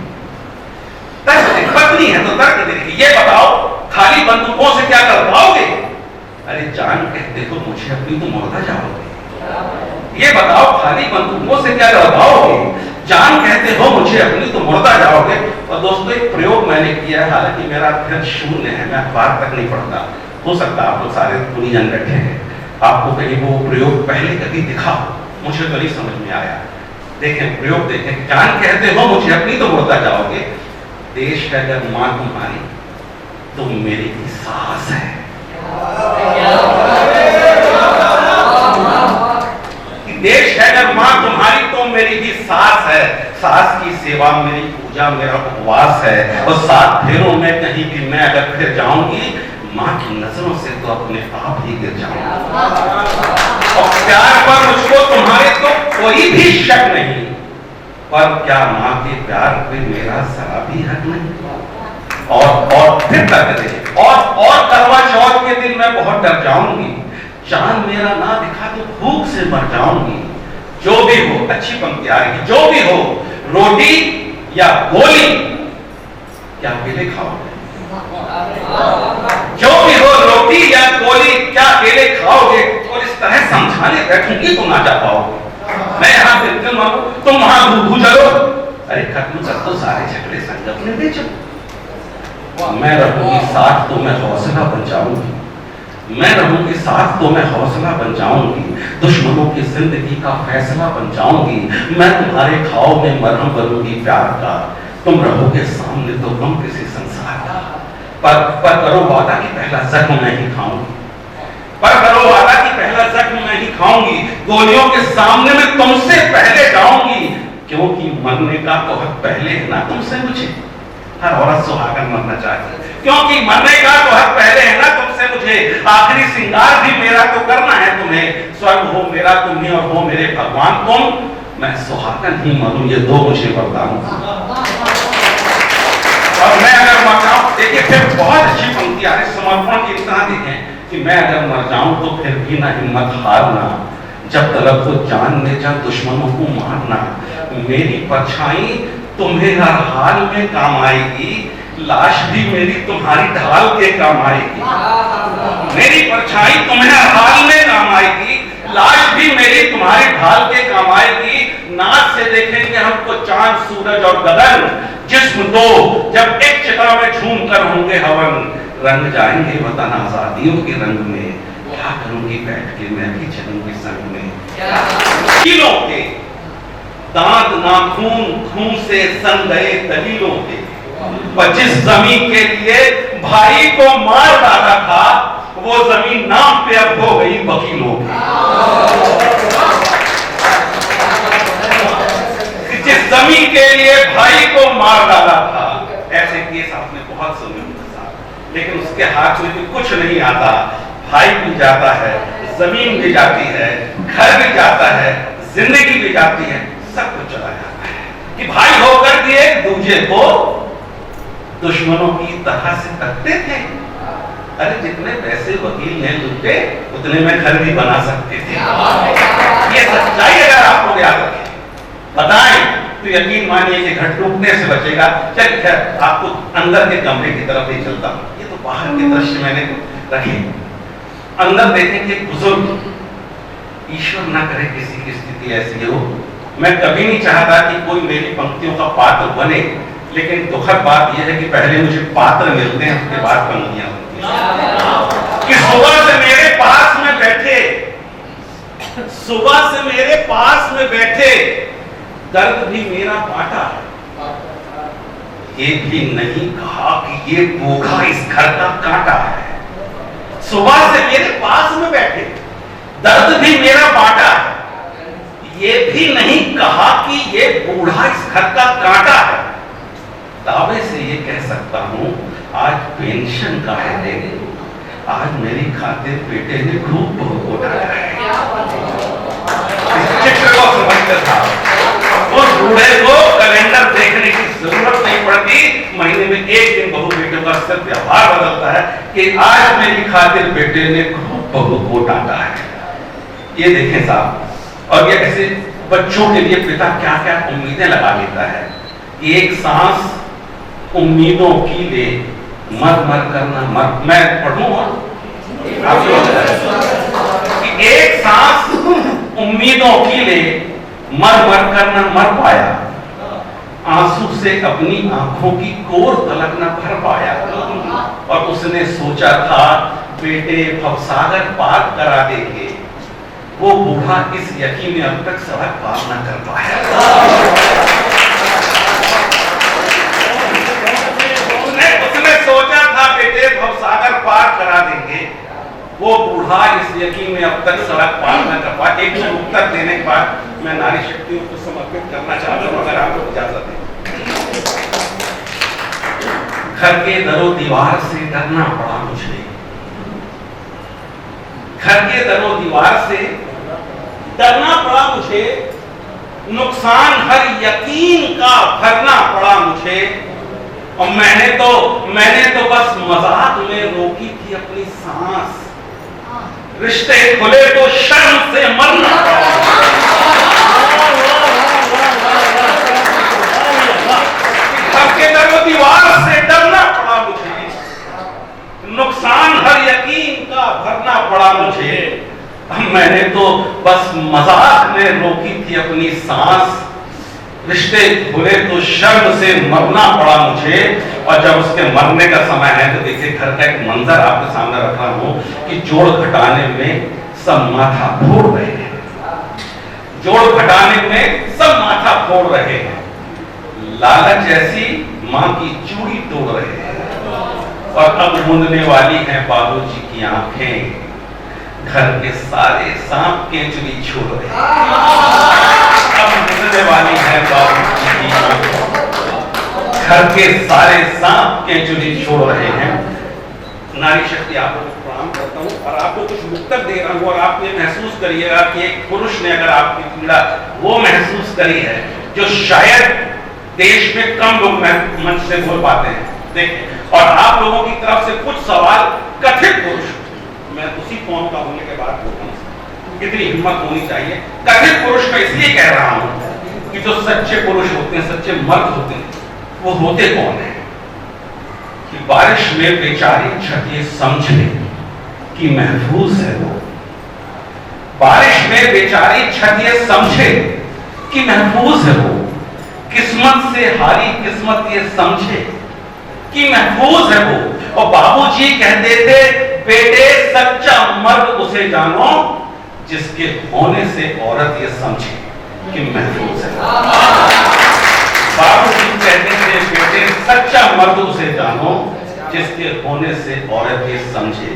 पत्नी है तो तर्क देगी, ये बताओ खाली बंदूकों से क्या कर पाओगे, अरे जान कहते हो मुझे अपनी तो मुर्दा जाओगे, ये बताओ खाली बंदूकों से क्या कर पाओगे, जान कहते हो मुझे अपनी तो मुर्दा जाओगे। और दोस्तों एक प्रयोग मैंने किया है, हालांकि मेरा अध्ययन शून्य है, मैं अखबार तक नहीं पढ़ता, हो सकता आप लोग सारे दुनिया बैठे हैं, आपको कहीं वो प्रयोग पहले कभी दिखा, मुझे तो नहीं समझ में आया, देखें प्रयोग देखें, जान कहते हो मुझे अपनी तो मुर्दा जाओगे, देश है अगर मां तुम्हारी तो मेरी भी सास है, देश है अगर मां तुम्हारी तो मेरी भी सास है, सास की सेवा मेरी पूजा मेरा उपवास है, और 7 फेरों में कहीं भी मैं अगर फिर जाऊंगी, मां की नजरों से तो अपने आप ही गिर जाऊंगा, और प्यार पर मुझको तुम्हारे तो कोई भी शक नहीं, पर क्या मां के प्यार पे मेरा जरा भी हक नहीं, और फिर तक दे, और करवा चौथ के दिन मैं बहुत डर जाऊंगी, चांद मेरा ना दिखा तो भूख से मर जाऊंगी, जो भी हो, अच्छी पंक्ति आएगी, जो भी हो रोटी या गोली क्या अकेले खाओगे, जो भी हो रोटी या गोली क्या अकेले खाओगे, और इस तरह समझाने बैठूंगी तो ना जा पाओगे, मैं यहाँ बिल्कुल मांगू तुम वहां भू चलो, अरे खत्म कर दो सारे झगड़े संगत में बेचो, मैं रहूंगी साथ तो मैं हौसला बन जाऊंगी, मैं रहूंगी साथ तो मैं हौसला बन जाऊंगी, दुश्मनों की जिंदगी का फैसला बन जाऊंगी, मैं तुम्हारे घाव में मरहम बनूंगी प्यार का, तुम रहोगे सामने तो गम किसी संसार का, पर करो वादा कि पहला जख्म मैं ही खाऊंगी, पर करो वादा कि पहला जख्म मैं ही खाऊंगी, गोलियों के सामने में तुमसे पहले जाऊंगी, क्योंकि मरने का तो हक पहले है ना तुमसे मुझे, हर औरत सुहागन मरना चाहती है, क्योंकि मरने का तो हक पहले है ना तुमसे मुझे, आखिरी श्रृंगार भी मेरा तो करना है तुम्हें, स्वर्ग हो मेरा तुम्हें और हो मेरे भगवान तुम, मैं सुहागन ही मरूं ये दो मुझे वरदान, और मैं अगर मर जाऊं, देखिए फिर बहुत अच्छी पंक्ति आ रही, समर्पण की इतना देखें कि मैं अगर मर जाऊं तो फिर भी ना हिम्मत हारना, जब तलब तो जान ले जा दुश्मनों को मारना, मेरी परछाई तुम्हें हर हाल में काम आएगी, लाश भी मेरी तुम्हारी ढाल के काम आएगी, मेरी परछाई तुम्हें हर हाल में काम आएगी, लाश भी मेरी तुम्हारी ढाल के काम आएगी, नाक से देखेंगे हमको चांद सूरज और गगन, जिस्म दो जब एक चिता में झूम कर होंगे हवन, रंग जाएंगे वतन आजादियों के रंग में, क्या करूंगी बैठ के, मैं भी चलूंगी संग में। दलीलों के दांत नाखून खून से सन गए दलीलों के, पर जिस जमीन के लिए भाई को मार डाला था वो जमीन नाम पे अब हो गई वकीलों की। जिस जमीन के लिए भाई को मार डाला था, ऐसे केस आपने बहुत सुने होंगे साहब, लेकिन उसके हाथ में भी कुछ नहीं आता। भाई भी जाता है, जमीन भी जाती है, घर भी जाता है, जिंदगी भी जाती है, सब कुछ चला जाता है कि भाई होकर भी एक दूसरे को दुश्मनों की तरह से तकते थे। अरे जितने पैसे वकील ने लूटे उतने में घर भी बना सकते थे। ये सच्चाई अगर आप लोग याद रखें, बताएं तो यकीन मानिए कि घर टूटने से बचेगा। चल खैर आपको अंदर के कमरे की तरफ ही चलता हूं। ये तो बाहर के दृश्य मैंने रखे, अंदर देखेंगे बुजुर्ग, ईश्वर ना करे किसी की स्थिति ऐसी हो। मैं कभी नहीं चाहता कि कोई मेरी पंक्तियों का पात्र बने, लेकिन दुखद बात यह है कि पहले मुझे पात्र मिलते हैं, उसके बाद पंक्तियां होती हैं। कि सुबह से मेरे पास में बैठे, सुबह से मेरे पास में बैठे, दर्द भी मेरा बांटा, ये भी नहीं कहा कि ये बोझा इस घर का कांटा है। सुबह से मेरे पास में बैठे, दर्द भी मेरा बांटा है, ये भी नहीं कहा कि ये बूढ़ा इस घर का कांटा है। दावे से ये कह सकता हूं आज पेंशन का है देने, आज मेरी खातिर बेटे ने खूब बहुत को डाला है। इस चित्र को समझते था, उस बूढ़े को कैलेंडर देखने की जरूरत नहीं पड़ती, महीने में एक दिन बहू बेटों का सिर्फ व्यवहार बदलता है कि आज मेरी खातिर बेटे ने खूब बहू को डांटा है। ये देखें साहब, और ये ऐसे बच्चों के लिए पिता क्या क्या उम्मीदें लगा लेता है। एक सांस उम्मीदों की ले, मर मर करना मर, मैं पढ़ूं और आप लोग, एक सांस उम्मीदों की ले, मर मर करना मर पाया, आंसू से अपनी आंखों की कोर तलक न भर पाया। और उसने सोचा था बेटे भवसागर पार करा देंगे, वो बूढ़ा इस यकीन में अब तक सड़क पार न कर पाया। उसने सोचा था बेटे भवसागर पार करा देंगे, वो बूढ़ा इस यकीन में अब तक सड़क पार न कर पाया। एक उत्तर देने के बाद मैं नारी शक्तियों को समर्पित करना चाहता हूं, अगर आपको इजाजत है। घर के दरो दीवार से डरना पड़ा मुझे, घर के दरो दीवार से डरना पड़ा मुझे, नुकसान हर यकीन का भरना पड़ा मुझे, और मैंने तो बस मजाक में रोकी थी अपनी सांस, रिश्ते खुले तो शर्म से मरना पड़ा। घर के दरो दीवार से डरना पड़ा मुझे, नुकसान हर यकीन का भरना पड़ा मुझे, मैंने तो बस मजाक में रोकी थी अपनी सांस, रिश्ते खुले तो शर्म से मरना पड़ा मुझे। और जब उसके मरने का समय है तो देखिए घर का एक मंजर आपके सामने रख रहा हूं कि जोड़ घटाने में सब माथा फोड़ रहे हैं, जोड़ घटाने में सब माथा फोड़ रहे हैं, लालच ऐसी मां की चूड़ी तोड़ रहे हैं, और अब मूंदने वाली हैं बाबूजी की आंखें, घर के सारे सांप केंचुली छोड़ रहे हैं। अब मूंदने वाली है बाबूजी की आंखें, घर के सारे सांप केंचुली छोड़ रहे हैं। नारी शक्ति आप लोगों को प्रणाम करता हूँ, और आपको कुछ उत्तर दे रहा हूँ, और आप ये महसूस करिएगा कि एक पुरुष ने अगर आपकी पीड़ा वो महसूस करी है जो शायद देश में कम लोग मंच से बोल पाते हैं। देखिए, और आप लोगों की तरफ से कुछ सवाल कथित पुरुष, मैं उसी कौम का होने के बाद बोल रहा हूँ, कितनी हिम्मत होनी चाहिए। कथित पुरुष मैं इसलिए कह रहा हूँ कि जो सच्चे पुरुष होते हैं, सच्चे मर्द होते हैं, वो होते कौन है कि बारिश में बेचारी छत ये समझे कि महफूज है वो, बारिश में बेचारी छत ये समझे कि महफूज है वो, किस्मत से हारी किस्मत ये समझे कि महफूज है वो। और बाबूजी कहते थे बेटे सच्चा मर्द उसे जानो जिसके होने से औरत ये समझे कि महफूज है। बाबू जी कहते थे बेटे सच्चा मर्द उसे जानो जिसके होने से औरत ये समझे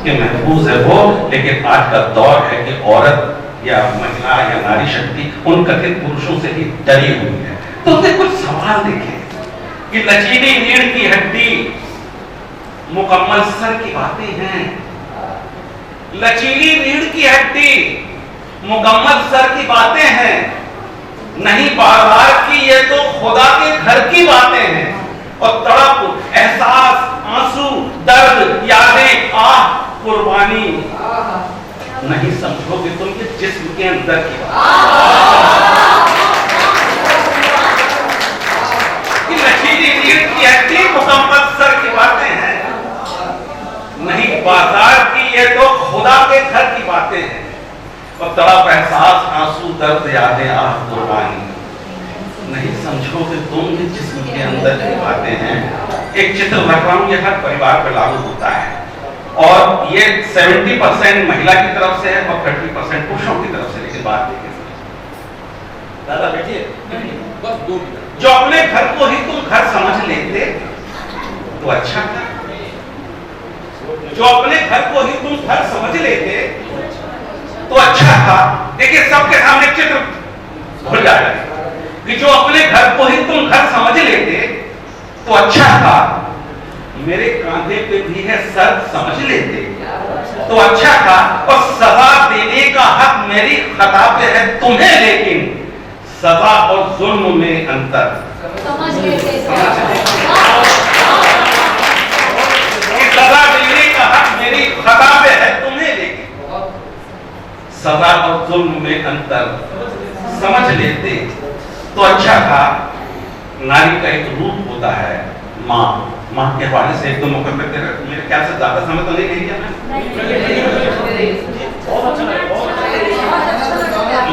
कि महफूज है वो। लेकिन आज का दौर है कि औरत या महिला या नारी शक्ति उन कथित पुरुषों से ही डरी हुई है। तो उसने कुछ सवाल देखे कि लचीली रीढ़ की हड्डी मुकम्मल सर की बातें हैं। लचीली रीढ़ की हड्डी मुकम्मल सर की बातें हैं, नहीं बाजार की, ये तो खुदा के घर की बातें हैं। और तड़प, एहसास, आंसू, दर्द, यादें, आह, कुर्बानी नहीं समझोगे तुम ये जिस्म के अंदर की लचीली रीढ़ की हड्डी मुकम्मल सर की बातें हैं, नहीं बाजार की, ये तो खुदा के घर की बातें हैं। और तड़प, एहसास, आंसू, दर्द, यादें, आह, कुर्बानी नहीं समझोगे तुम ये जिस्म के अंदर की बातें हैं। एक चित्र रख रहा हूं, ये हर परिवार पर लागू होता है और ये 70% महिला की तरफ से है और 30% पुरुषों की तरफ से। लेकिन बात देखिए दादा, बैठिए, बस 2 मिनट। जो अपने घर को ही तुम घर समझ लेते तो अच्छा था। जो अपने घर को ही तुम घर समझ लेते तो अच्छा था। देखिए सबके सामने चित्र भूल जाएगा कि जो अपने घर को ही तुम घर समझ लेते तो अच्छा था। मेरे कांधे पे भी है सर, समझ लेते तो अच्छा था। और सजा देने का हक मेरी खता पे है तुम्हें, लेकिन सजा और जुल्म में अंतर समझ लेते। सजा देने का हक मेरी खता पे है तुम्हें, लेकिन सजा और जुल्म में अंतर समझ लेते तो अच्छा था। नारी का एक रूप होता है माँ। माँ के हवाले से एक दो मौके पे मेरे ख्याल से ज्यादा समय तो नहीं ले लिया मैं।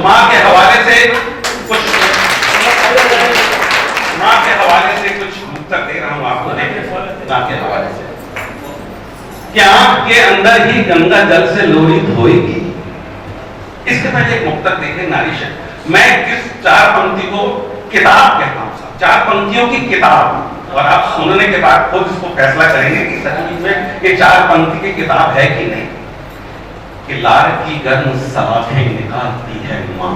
माँ के हवाले से कुछ मुक्तक दे रहा हूँ आपको। माँ के हवाले से कि आंख के अंदर ही गंगा जल से लोरी धोएगी। इसके पहले एक मुक्तक देखें नारी शक्ति। मैं किस 4 पंक्ति को किताब कहता हूँ, 4 पंक्तियों की किताब, और आप सुनने के बाद खुद इसको फैसला करेंगे कि सचमुच में ये 4 पंक्ति की किताब है कि नहीं। कि लार की गर्म सलाखें निकालती है माँ।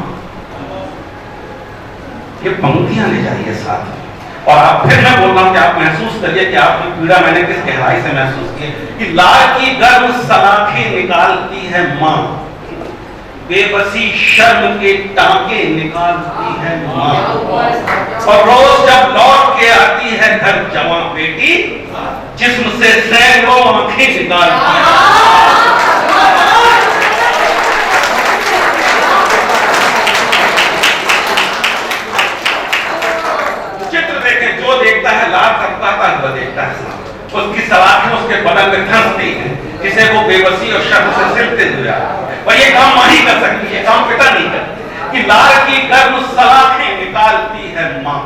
ये पंक्तियां ले जाइए साथ में। और आप फिर मैं बोल रहा हूं कि आप महसूस करिए कि आपकी पीड़ा मैंने किस गहराई से महसूस की। कि लार की गर्म सलाखें निकालती है माँ, बेबसी शर्म के टांके निकालती है माँ। और रोज जब लौट के आती है घर जवां बेटी, जिस्म से सैकड़ों आंखें निकालती है। चित्र देखें, जो देखता है लाल करता वह देखता है उसकी सलाखें उसके बदन में धंसती हैं, जिसे वो बेबसी और शर्म से सिलते हुए आ रहा है। और ये काम माँ ही कर सकती है, काम पिता नहीं करती। कि लार की गर्म सलाखें निकालती है माँ,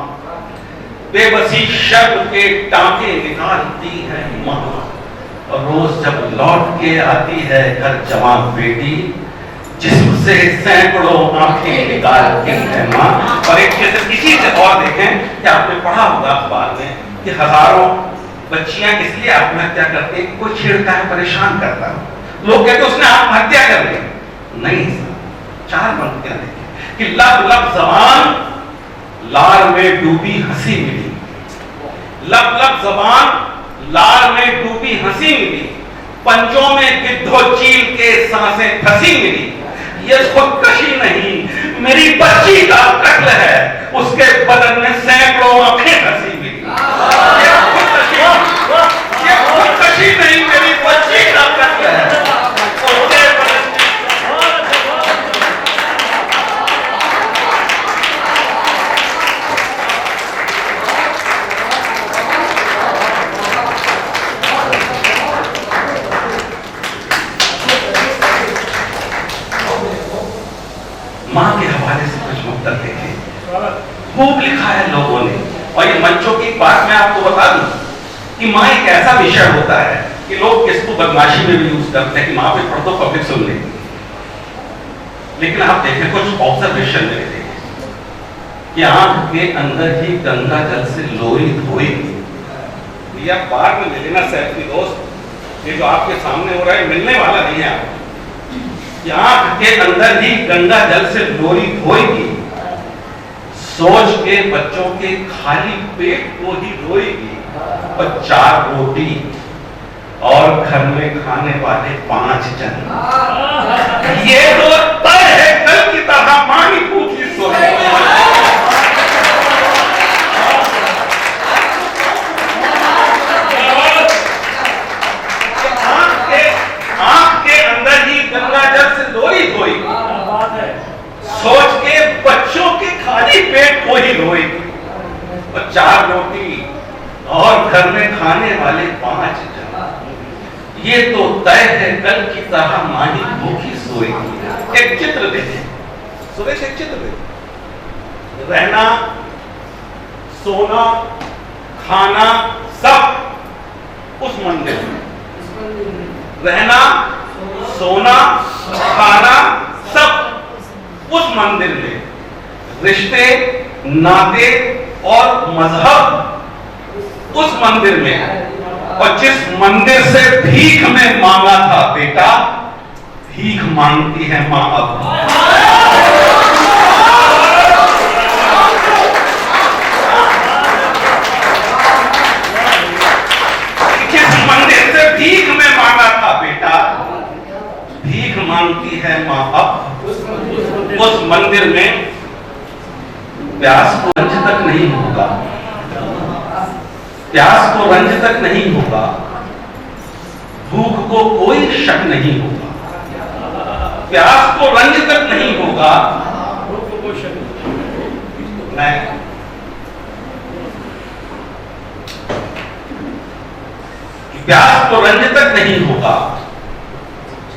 बेबसी शर्म के टांके निकालती है माँ। और रोज जब लौट के आती है घर जवान बेटी, जिस्म से सैकड़ों आंखें निकालती है माँ। और एक चीज इसी से और देखें कि आपने पढ़ा होगा अखबार में कि हजारों बच्चियां इसलिए आत्महत्या करती हैं, कोई छेड़ता है, परेशान करता है, लोग कहते उसने आत्महत्या कर ली। नहीं, 4 पंक्तियां देखें कि लब लब जबान लार में डूबी हंसी मिली। लब लब जबान लार में डूबी हंसी मिली, पंजों में गिद्धो चील के सांसें फंसी मिली। ये खुदकशी नहीं, मेरी बच्ची का कत्ल है, उसके बदन में सैकड़ों आंखें फंसी मिली। ये खुदकशी नहीं, मेरी बच्ची का कत्ल है, उसके बदन में। माँ के हवाले से कुछ मुक्तक देखें, खूब लिखा है लोगों ने। और ये मंचों की बात मैं आपको बता दूं कि माँ एक ऐसा विषय होता है कि लोग किसको बदमाशी में भी यूज करते हैं कि वहां पे पढ़ तो पब्लिक सुन लेगी। लेकिन आप देखें कुछ ऑब्जर्वेशन में देखें कि आंख के अंदर ही गंगा जल से लोई धोएगी। ये आप बाहर में ले लेना सेल्फी दोस्त, ये जो आपके सामने हो रहा है मिलने वाला नहीं है आपको। कि आंख के अंदर ही गंगा जल से लोई धोएगी, सोच के बच्चों के खाली पेट को ही रोएगी, और 4 रोटी और घर में खाने वाले 5 जन। ये तो तय है कल की तरह मानी भूखी सोए। आंख के अंदर ही गंगा जल से लोई धोएगी, सोच के बच्चों के खाली पेट को ही रोएगी, और 4 रोटी और घर में खाने वाले 5 जन। ये तो तय है कल की तरह माही भूखी सोएगी। एक चित्र देखें सुरेश, एक चित्र देखें। रहना, सोना, खाना सब उस मंदिर में। रहना, सोना, खाना सब उस मंदिर में। रिश्ते, नाते और मजहब उस मंदिर में। और जिस मंदिर से भीख में मांगा था बेटा, भीख मांगती है मां अब। जिस मंदिर से भीख में मांगा था बेटा, भीख मांगती है मां अब। उस मंदिर में प्यास को रंज तक नहीं होगा, प्यास को रंज तक नहीं होगा, भूख को कोई शक नहीं होगा। प्यास को रंज तक नहीं होगा, भूख को कोई शक नहीं। प्यास को रंज तक नहीं होगा,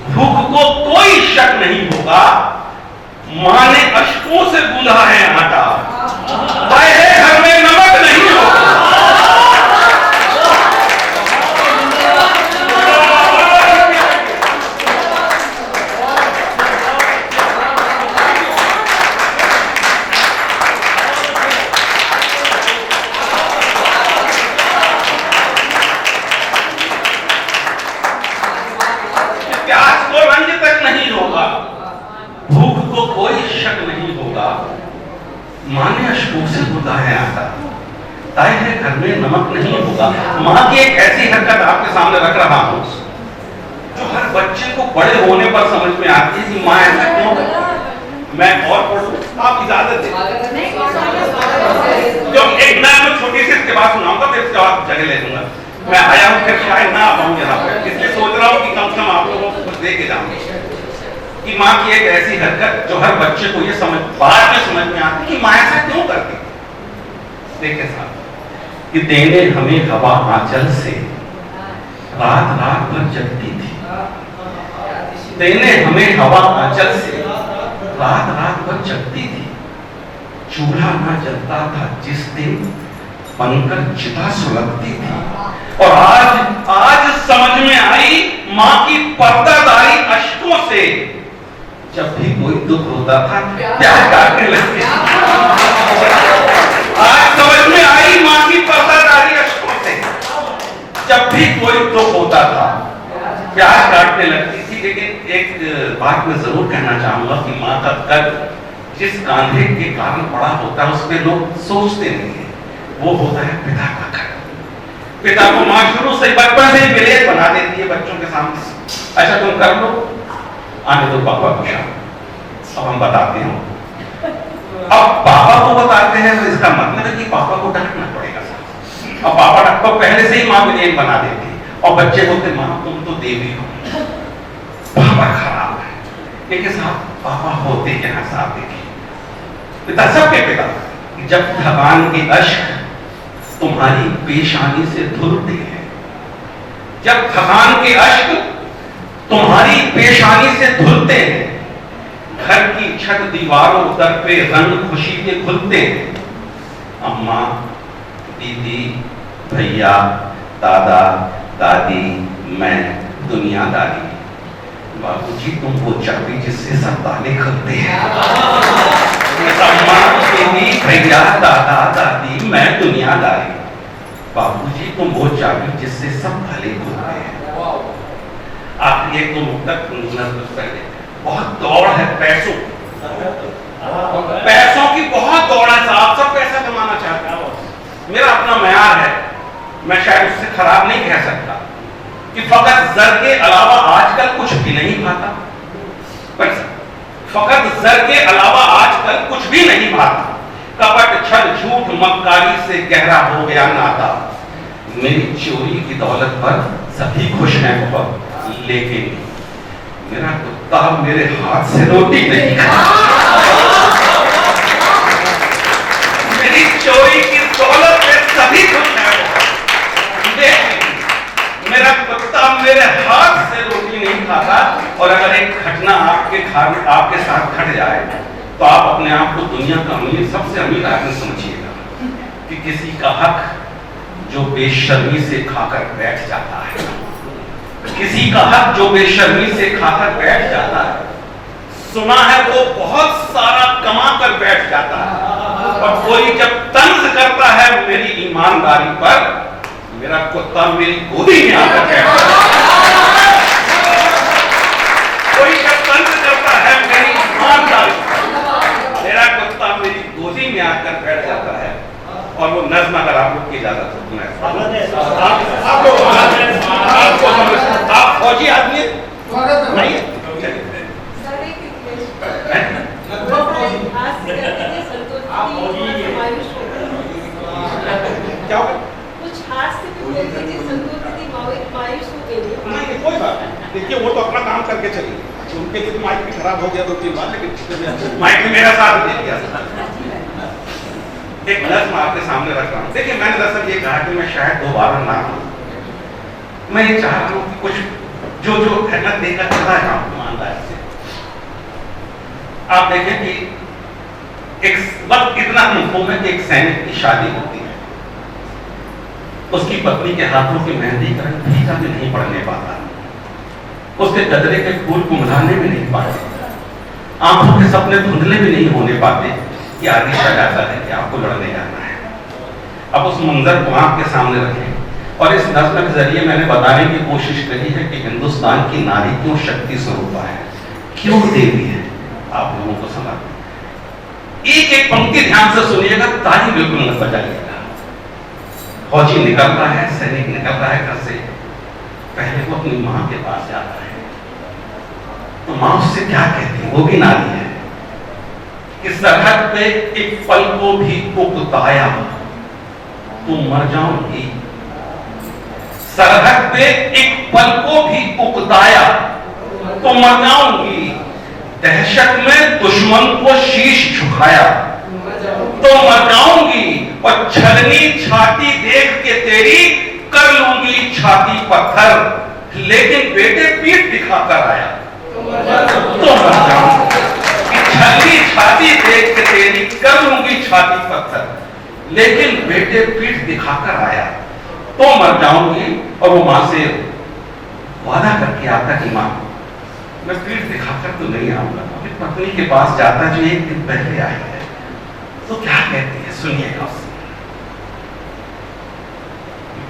भूख को कोई शक नहीं होगा। मां ने अश्कों से गूंधा है आटा, घर में नमक नहीं होगा। प्यास को रंज तक नहीं होगा, भूख को कोई शक नहीं होगा। मां ने अश्कों से गूंधा है आटा, तय है घर में नमक नहीं होगा। मां की एक ऐसी हरकत आपके सामने रख रहा हूं जो हर बच्चे को बड़े होने पर समझ में आती है कि मां ऐसा क्यों करती है। मैं और पढ़ूं, आप इजाजत दें। जो एक मैं छोटी सी इसके बाद सुनाऊंगा, फिर इसके बाद जगह ले लूंगा। मैं आया हूं, फिर शायद ना आ पाऊं यहाँ पर, इसलिए सोच रहा हूँ कि कम से कम आप लोगों को कुछ दे के जाऊंगा। कि मां की एक ऐसी हरकत जो हर बच्चे को ये समझ बाद में समझ में आती कि मां ऐसा क्यों करती। देखिए साहब, कि देने हमें हवा आंचल से रात रात भर जगती थी। देने हमें हवा आंचल से रात रात भर जगती थी। चूल्हा ना जलता था जिस दिन, बनकर चिता सुलगती थी। और आज समझ में आई मां की पर्दादारी अश्कों से। जब भी कोई दुख होता था प्यार काटने लगती थी। आज समझ में आई मां की पर्दादारी अश्कों से। जब भी कोई दुख होता था प्यार काटने लगती थी। लेकिन एक बात मैं जरूर कहना चाहूंगा कि मां का कर्ज जिस कांधे के कारण बड़ा होता है उस पर लोग सोचते नहीं है, वो होता है पिता का कर्ज। पिता को मां शुरू से बचपन से ही विलेज बना देती है बच्चों के सामने। अच्छा तुम कर लो, आने दो पापा को शाम। अब हम बताते हैं। अब पापा को बताते हैं तो इसका मतलब है कि पापा को डांटना पड़ेगा। अब पापा को पहले से ही मां विलेज बना देती है और बच्चे बोलते मां तुम तो देवी हो, पापा खराब है। लेकिन साहब पापा होते यहाँ साथ देखिए, पिता सबके पिता। जब थकान के अश्क तुम्हारी पेशानी से धुलते हैं, जब थकान के अश्क तुम्हारी पेशानी से धुलते हैं, घर की छत दीवारों दर पे रंग खुशी के खुलते हैं। अम्मा, दीदी, भैया, दादा, दादी, मैं दुनियादारी। बाबूजी तुम वो चाबी जिससे सब ताले खुलते हैं। अम्मा, दीदी, भैया, दादा, दादी, मैं दुनियादारी। बाबूजी तुम वो चाबी जिससे सब ताले खुलते हैं। आप ये तो मुद्दत पहले बहुत दौड़ है पैसों की बहुत दौड़ है साहब। सब पैसा कमाना चाहते हैं। मेरा अपना मयार है, मैं शायद उससे खराब नहीं कह सकता कि फकत जर के अलावा आजकल कुछ भी नहीं भाता। फकत जर के अलावा आजकल कुछ भी नहीं भाता। कपट, छल, झूठ, मक्कारी से गहरा हो गया नाता। मेरी चोरी की दौलत पर सभी खुश हैं बहुत, लेकिन मेरा कुत्ता मेरे हाथ से रोटी नहीं खाता। मेरी चोरी की दौलत पे सभी खुश हैं, लेकिन मेरा कुत्ता मेरे हाथ से रोटी नहीं खाता। और अगर एक घटना आपके साथ घट जाए तो आप अपने आप को दुनिया का अमीर, सबसे अमीर आदमी समझिएगा कि किसी का हक जो बेशर्मी से खाकर बैठ जाता है, किसी का हक जो बेशर्मी से खाकर बैठ जाता है। सुना है वो बहुत सारा कमा कर बैठ जाता है, और कोई जब तंज करता है मेरी ईमानदारी पर, मेरा कुत्ता मेरी गोदी में आकर बैठ जाता है। कोई जब तंज करता है मेरी ईमानदारी पर, मेरा कुत्ता मेरी गोदी में आकर बैठ जाता है। और वो नज़्म अगर आप लोग की इजाजत हो, आप फौजी आदमी नहीं है? क्या होगा? कुछ हाथ से भी बोलती थी, संतोष दीदी मायूस हो गई। नहीं, कोई बात नहीं। देखिए वो तो अपना काम करके चली, उनके लिए माइक भी खराब हो गया 2-3 बार, लेकिन माइक भी मेरा साथ दे दिया। एक नज़्म आपके सामने रख रहा हूँ। देखिए मैंने दरअसल ये कहा कि मैं शायद दोबारा ना हूँ। मैं ये चाह रहा हूँ कि कुछ जो खैरत देकर चला जाऊँ ईमानदारी से। आप देखें कि एक वक्त इतना मुमकिन है कि एक सैनिक की शादी होती है, उसकी पत्नी के हाथों की मेहंदी का रंग फीका भी नहीं पड़ने पाता, उसके गजरे के फूल कुम्हलाने भी नहीं पाते, आंखों के सपने धुंधले भी नहीं होने पाते कि आदेश आ जाता है कि आपको लड़ने जाना है। अब उस मंजर को आपके सामने रखें, और इस नज़्म के जरिए मैंने बताने की कोशिश करी है कि हिंदुस्तान की नारी क्यों शक्ति स्वरूपा है, क्यों देवी है। आप लोगों को समझ एक एक पंक्ति ध्यान से सुनिएगा, ताली बिल्कुल न बजाइएगा। फौजी निकल रहा है, सैनिक निकल रहा है घर से, पहले वो अपनी माँ के पास जाता है, तो माँ उससे क्या कहती है, वो भी नारी है, कि सरहद पे एक पल को भी उकताया तुम मर जाओगी। सरहद पे एक पल को भी उकताया तो मर जाऊंगी। दहशत में दुश्मन को शीश झुकाया तो मर जाऊंगी, और छलनी छाती देख के तेरी कर लूंगी छाती पत्थर, लेकिन बेटे पीठ दिखाकर आया तो मर जाऊंगी। छलनी छाती देख के तेरी कर लूंगी छाती पत्थर, लेकिन बेटे पीठ दिखाकर आया तो मर जाऊंगी। और वो मां से वादा करके आता कि मां मैं पीठ दिखाकर तो नहीं आऊंगा। अपनी पत्नी के पास जाता जो एक दिन पहले आई है, तो क्या कहती है सुनिएगा उससे।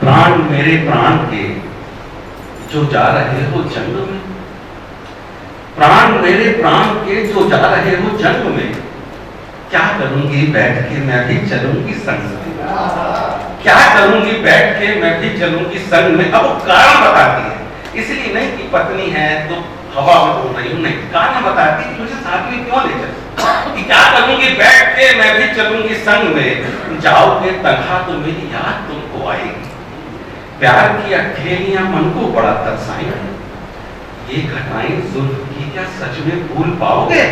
प्राण मेरे प्राण के जो जा रहे हो जंग में, प्राण मेरे प्राण के जो जा रहे हो जंग में, क्या करूंगी बैठ के मैं भी चलूंगी संग में। क्या करूंगी बैठ के मैं भी चलूंगी संग में। अब वो कारण बताती है, इसलिए नहीं कि पत्नी है तो हवा में बोल रही हूं, नहीं, कारण बताती है कि मुझे साथ में क्यों ले चल, कि क्या करूंगी बैठ के मैं भी चलूंगी संग में। जाओगे तन्हा तो मेरी याद तुमको आएगी, प्यार की अठेलियां मन को बड़ा तरसाएंगी। ये घटनाएं जुल्फ की क्या सच में भूल पाओगे।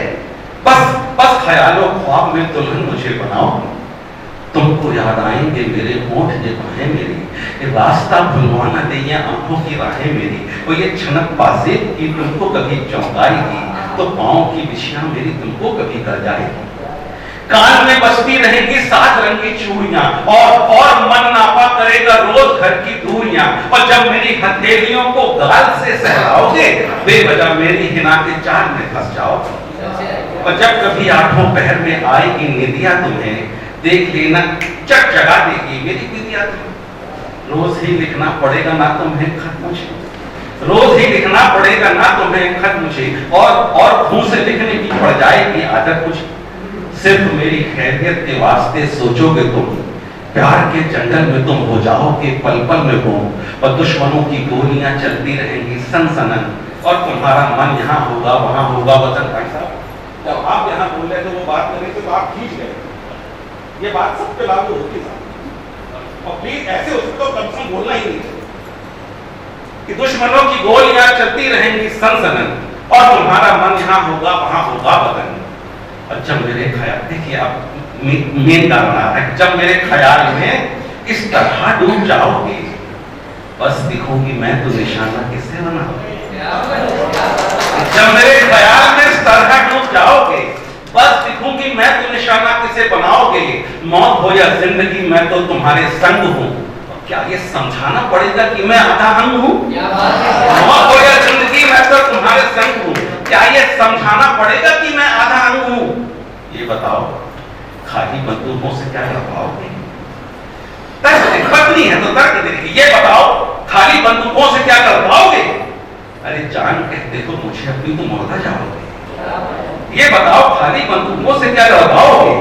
बस बस ख्यालों ख्वाब में दुल्हन मुझे बनाओ, तुमको याद आएंगे मेरे होंठ ये बाहें मेरी, ये रास्ता भुलवा न दे ये आंखों की राहें मेरी। वो ये छनक बाजे की तुमको कभी चौंकाएगी, तो पाँव की बिछियां मेरी तुमको कभी कर जाएगी। कान में बजती रहेंगी 7 रंग की चूड़ियां, और मन नापा करेगा रोज घर की दूरियां। दुनिया, और जब मेरी हथेलियों को गाल से सहलाओगे, बेवजह मेरी हिना के जाल में फंस जाओगे। और जब कभी आठों पहर में आएगी निदिया तुम्हें, देख लेना चट जगा देगी मेरी विद्या तुम्हें। रोज ही लिखना पड़ेगा ना तुम्हें खत मुझे, रोज ही लिखना पड़ेगा ना तुम्हें खत मुझे, और खून से लिखने की पड़ जाएगी आदत मुझे। सिर्फ मेरी खैरियत के वास्ते सोचोगे तुम, प्यार के जंगल में तुम हो जाओगे पल पल में गुम, और दुश्मनों की गोलियां चलती रहेंगी सनसनन, और तुम्हारा मन यहाँ होगा वहां होगा वतन। भाई साहब, जब आप यहाँ बोल रहे थे वो बात कर रहे थे तो आप खींच गए। ये बात सब पे लागू होती है, और प्लीज ऐसे उसको कम से कम बोलना ही नहीं कि दुश्मनों की गोलियां चलती रहेंगी सनसनन, और तुम्हारा मन यहाँ होगा वहां होगा वतन। और जब मेरे ख्याल, देखिए आप मेन कारण आ रहा है, जब मेरे ख्याल में इस तरह डूब जाओगे, बस दिखोगी मैं तो निशाना किससे बनाओगे। जब मेरे ख्याल में इस तरह डूब जाओगे, बस दिखूंगी मैं तो निशाना किसे बनाओगे। मौत हो या जिंदगी मैं तो तुम्हारे संग हूं, क्या ये समझाना पड़ेगा कि मैं आधा अंग हूं। मौत हो या जिंदगी मैं तो तुम्हारे संग हूं, क्या ये समझाना पड़ेगा कि मैं आधा अंग हूं। ये बताओ, खाली बंदूकों से क्या कर पाओगे। पत्नी है तो तर्क देखिए, ये बताओ खाली बंदूकों से क्या कर पाओगे। अरे जान कहते हो मुझे अपनी तो मुर्दा जाओगे। ये बताओ खाली बंदूकों से क्या कर पाओगे,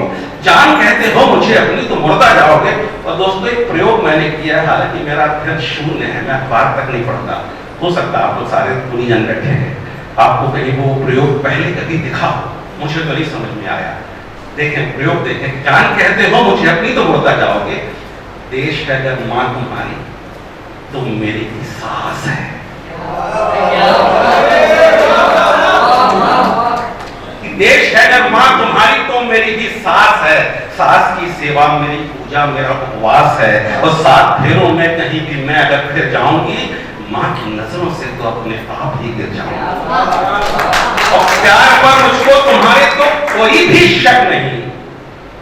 जान कहते हो मुझे अपनी तो मुर्दा जाओगे। और दोस्तों एक प्रयोग मैंने किया है, हालांकि मेरा अध्ययन शून्य है, मैं अखबार तक नहीं पढ़ता, हो सकता आप लोग सारे पूरी जन बैठे हैं, आपको कहीं वो प्रयोग पहले कभी दिखा, मुझे तो नहीं समझ में आया। देखें प्रयोग देखें, जान कहते हो मुझे अपनी तो मुर्दा जाओगे, देश है अगर मां तुम्हारी तो मेरी भी सास है। देश है अगर मां तुम्हारी तो मेरी भी सास है, सास की सेवा मेरी पूजा मेरा उपवास है, और 7 फेरों में कहीं भी मैं अगर फिर जाऊंगी, मां की नजरों से तो अपने आप ही गिर जाऊंगा। और प्यार पर मुझको तुम्हारे तो कोई भी शक नहीं,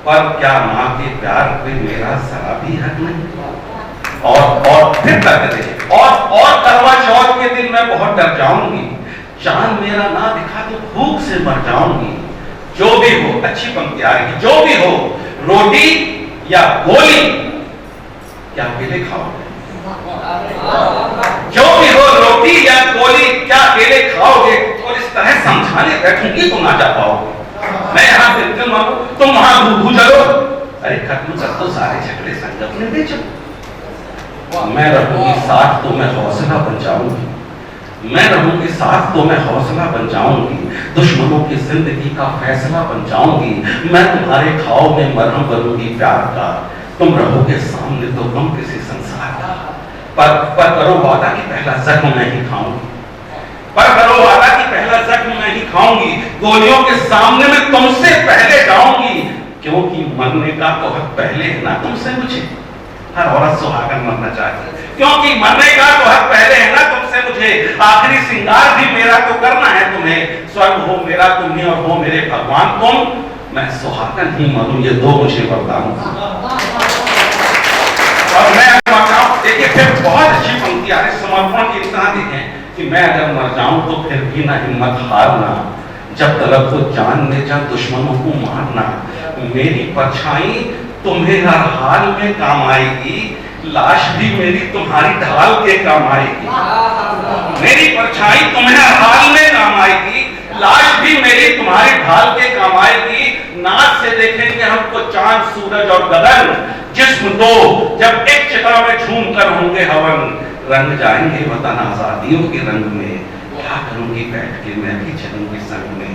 पर क्या मां के प्यार पे मेरा जरा भी हक नहीं। और फिर तक दे, और करवा चौथ के दिन मैं बहुत डर जाऊंगी, चांद मेरा ना दिखा तो भूख से मर जाऊंगी। जो भी हो, अच्छी पंक्ति आ रही, जो भी हो, रोटी या गोली क्या अकेले खाओगे। जो भी हो, रोटी या गोली क्या अकेले खाओगे। और इस तरह समझाने बैठूंगी तो ना जा पाओगे। मैं यहाँ बिल्कुल मानो, तुम वहां भू चलो, अरे खत्म कर दो सारे झगड़े संगत में दे चलो। मैं रहूंगी साथ तो मैं हौसला बन जाऊंगी, मैं रहूंगी साथ तो मैं हौसला बन जाऊंगी, दुश्मनों की जिंदगी का फैसला बन जाऊंगी। मैं तुम्हारे घाव में मरहम बनूंगी प्यार का, तुम रहोगे सामने तो गम किसी संसार का। पर करो वादा कि पहला जख्म मैं ही खाऊंगी, पर करो वादा कि पहला जख्म मैं ही खाऊंगी। गोलियों के सामने में तुमसे पहले जाऊंगी, क्योंकि मरने का तो हक पहले है ना तुमसे मुझे। हर औरत सुहागन मरना चाहती है, क्योंकि मरने का तो हक पहले है ना तुमसे मुझे। आखिरी श्रृंगार भी मेरा तो करना है तुम्हें, स्वर्ग हो मेरा तुम ही और हो मेरे भगवान तुम, मैं सुहागन ही मरूं, ये दो मुझे वरदान। और मैं देखिए फिर बहुत अच्छी पंक्ति आ रही, समर्पण की इतना देखें कि मैं अगर मर जाऊं तो फिर भी ना हिम्मत हारना, जब तलब तो जान ले जा दुश्मनों को मारना। मेरी परछाई तुम्हें हर हाल में काम आएगी, लाश भी मेरी तुम्हारी ढाल के काम आएगी। मेरी परछाई तुम्हें हर हाल में काम आएगी, लाश भी मेरी तुम्हारी ढाल के काम आएगी। नाच से देखेंगे हमको चांद सूरज और गगन, जिस्म दो जब एक चिता में झूम कर होंगे हवन। रंग जाएंगे वतन आजादियों के रंग में, क्या करूंगी बैठ के मैं भी चलूंगी संग में।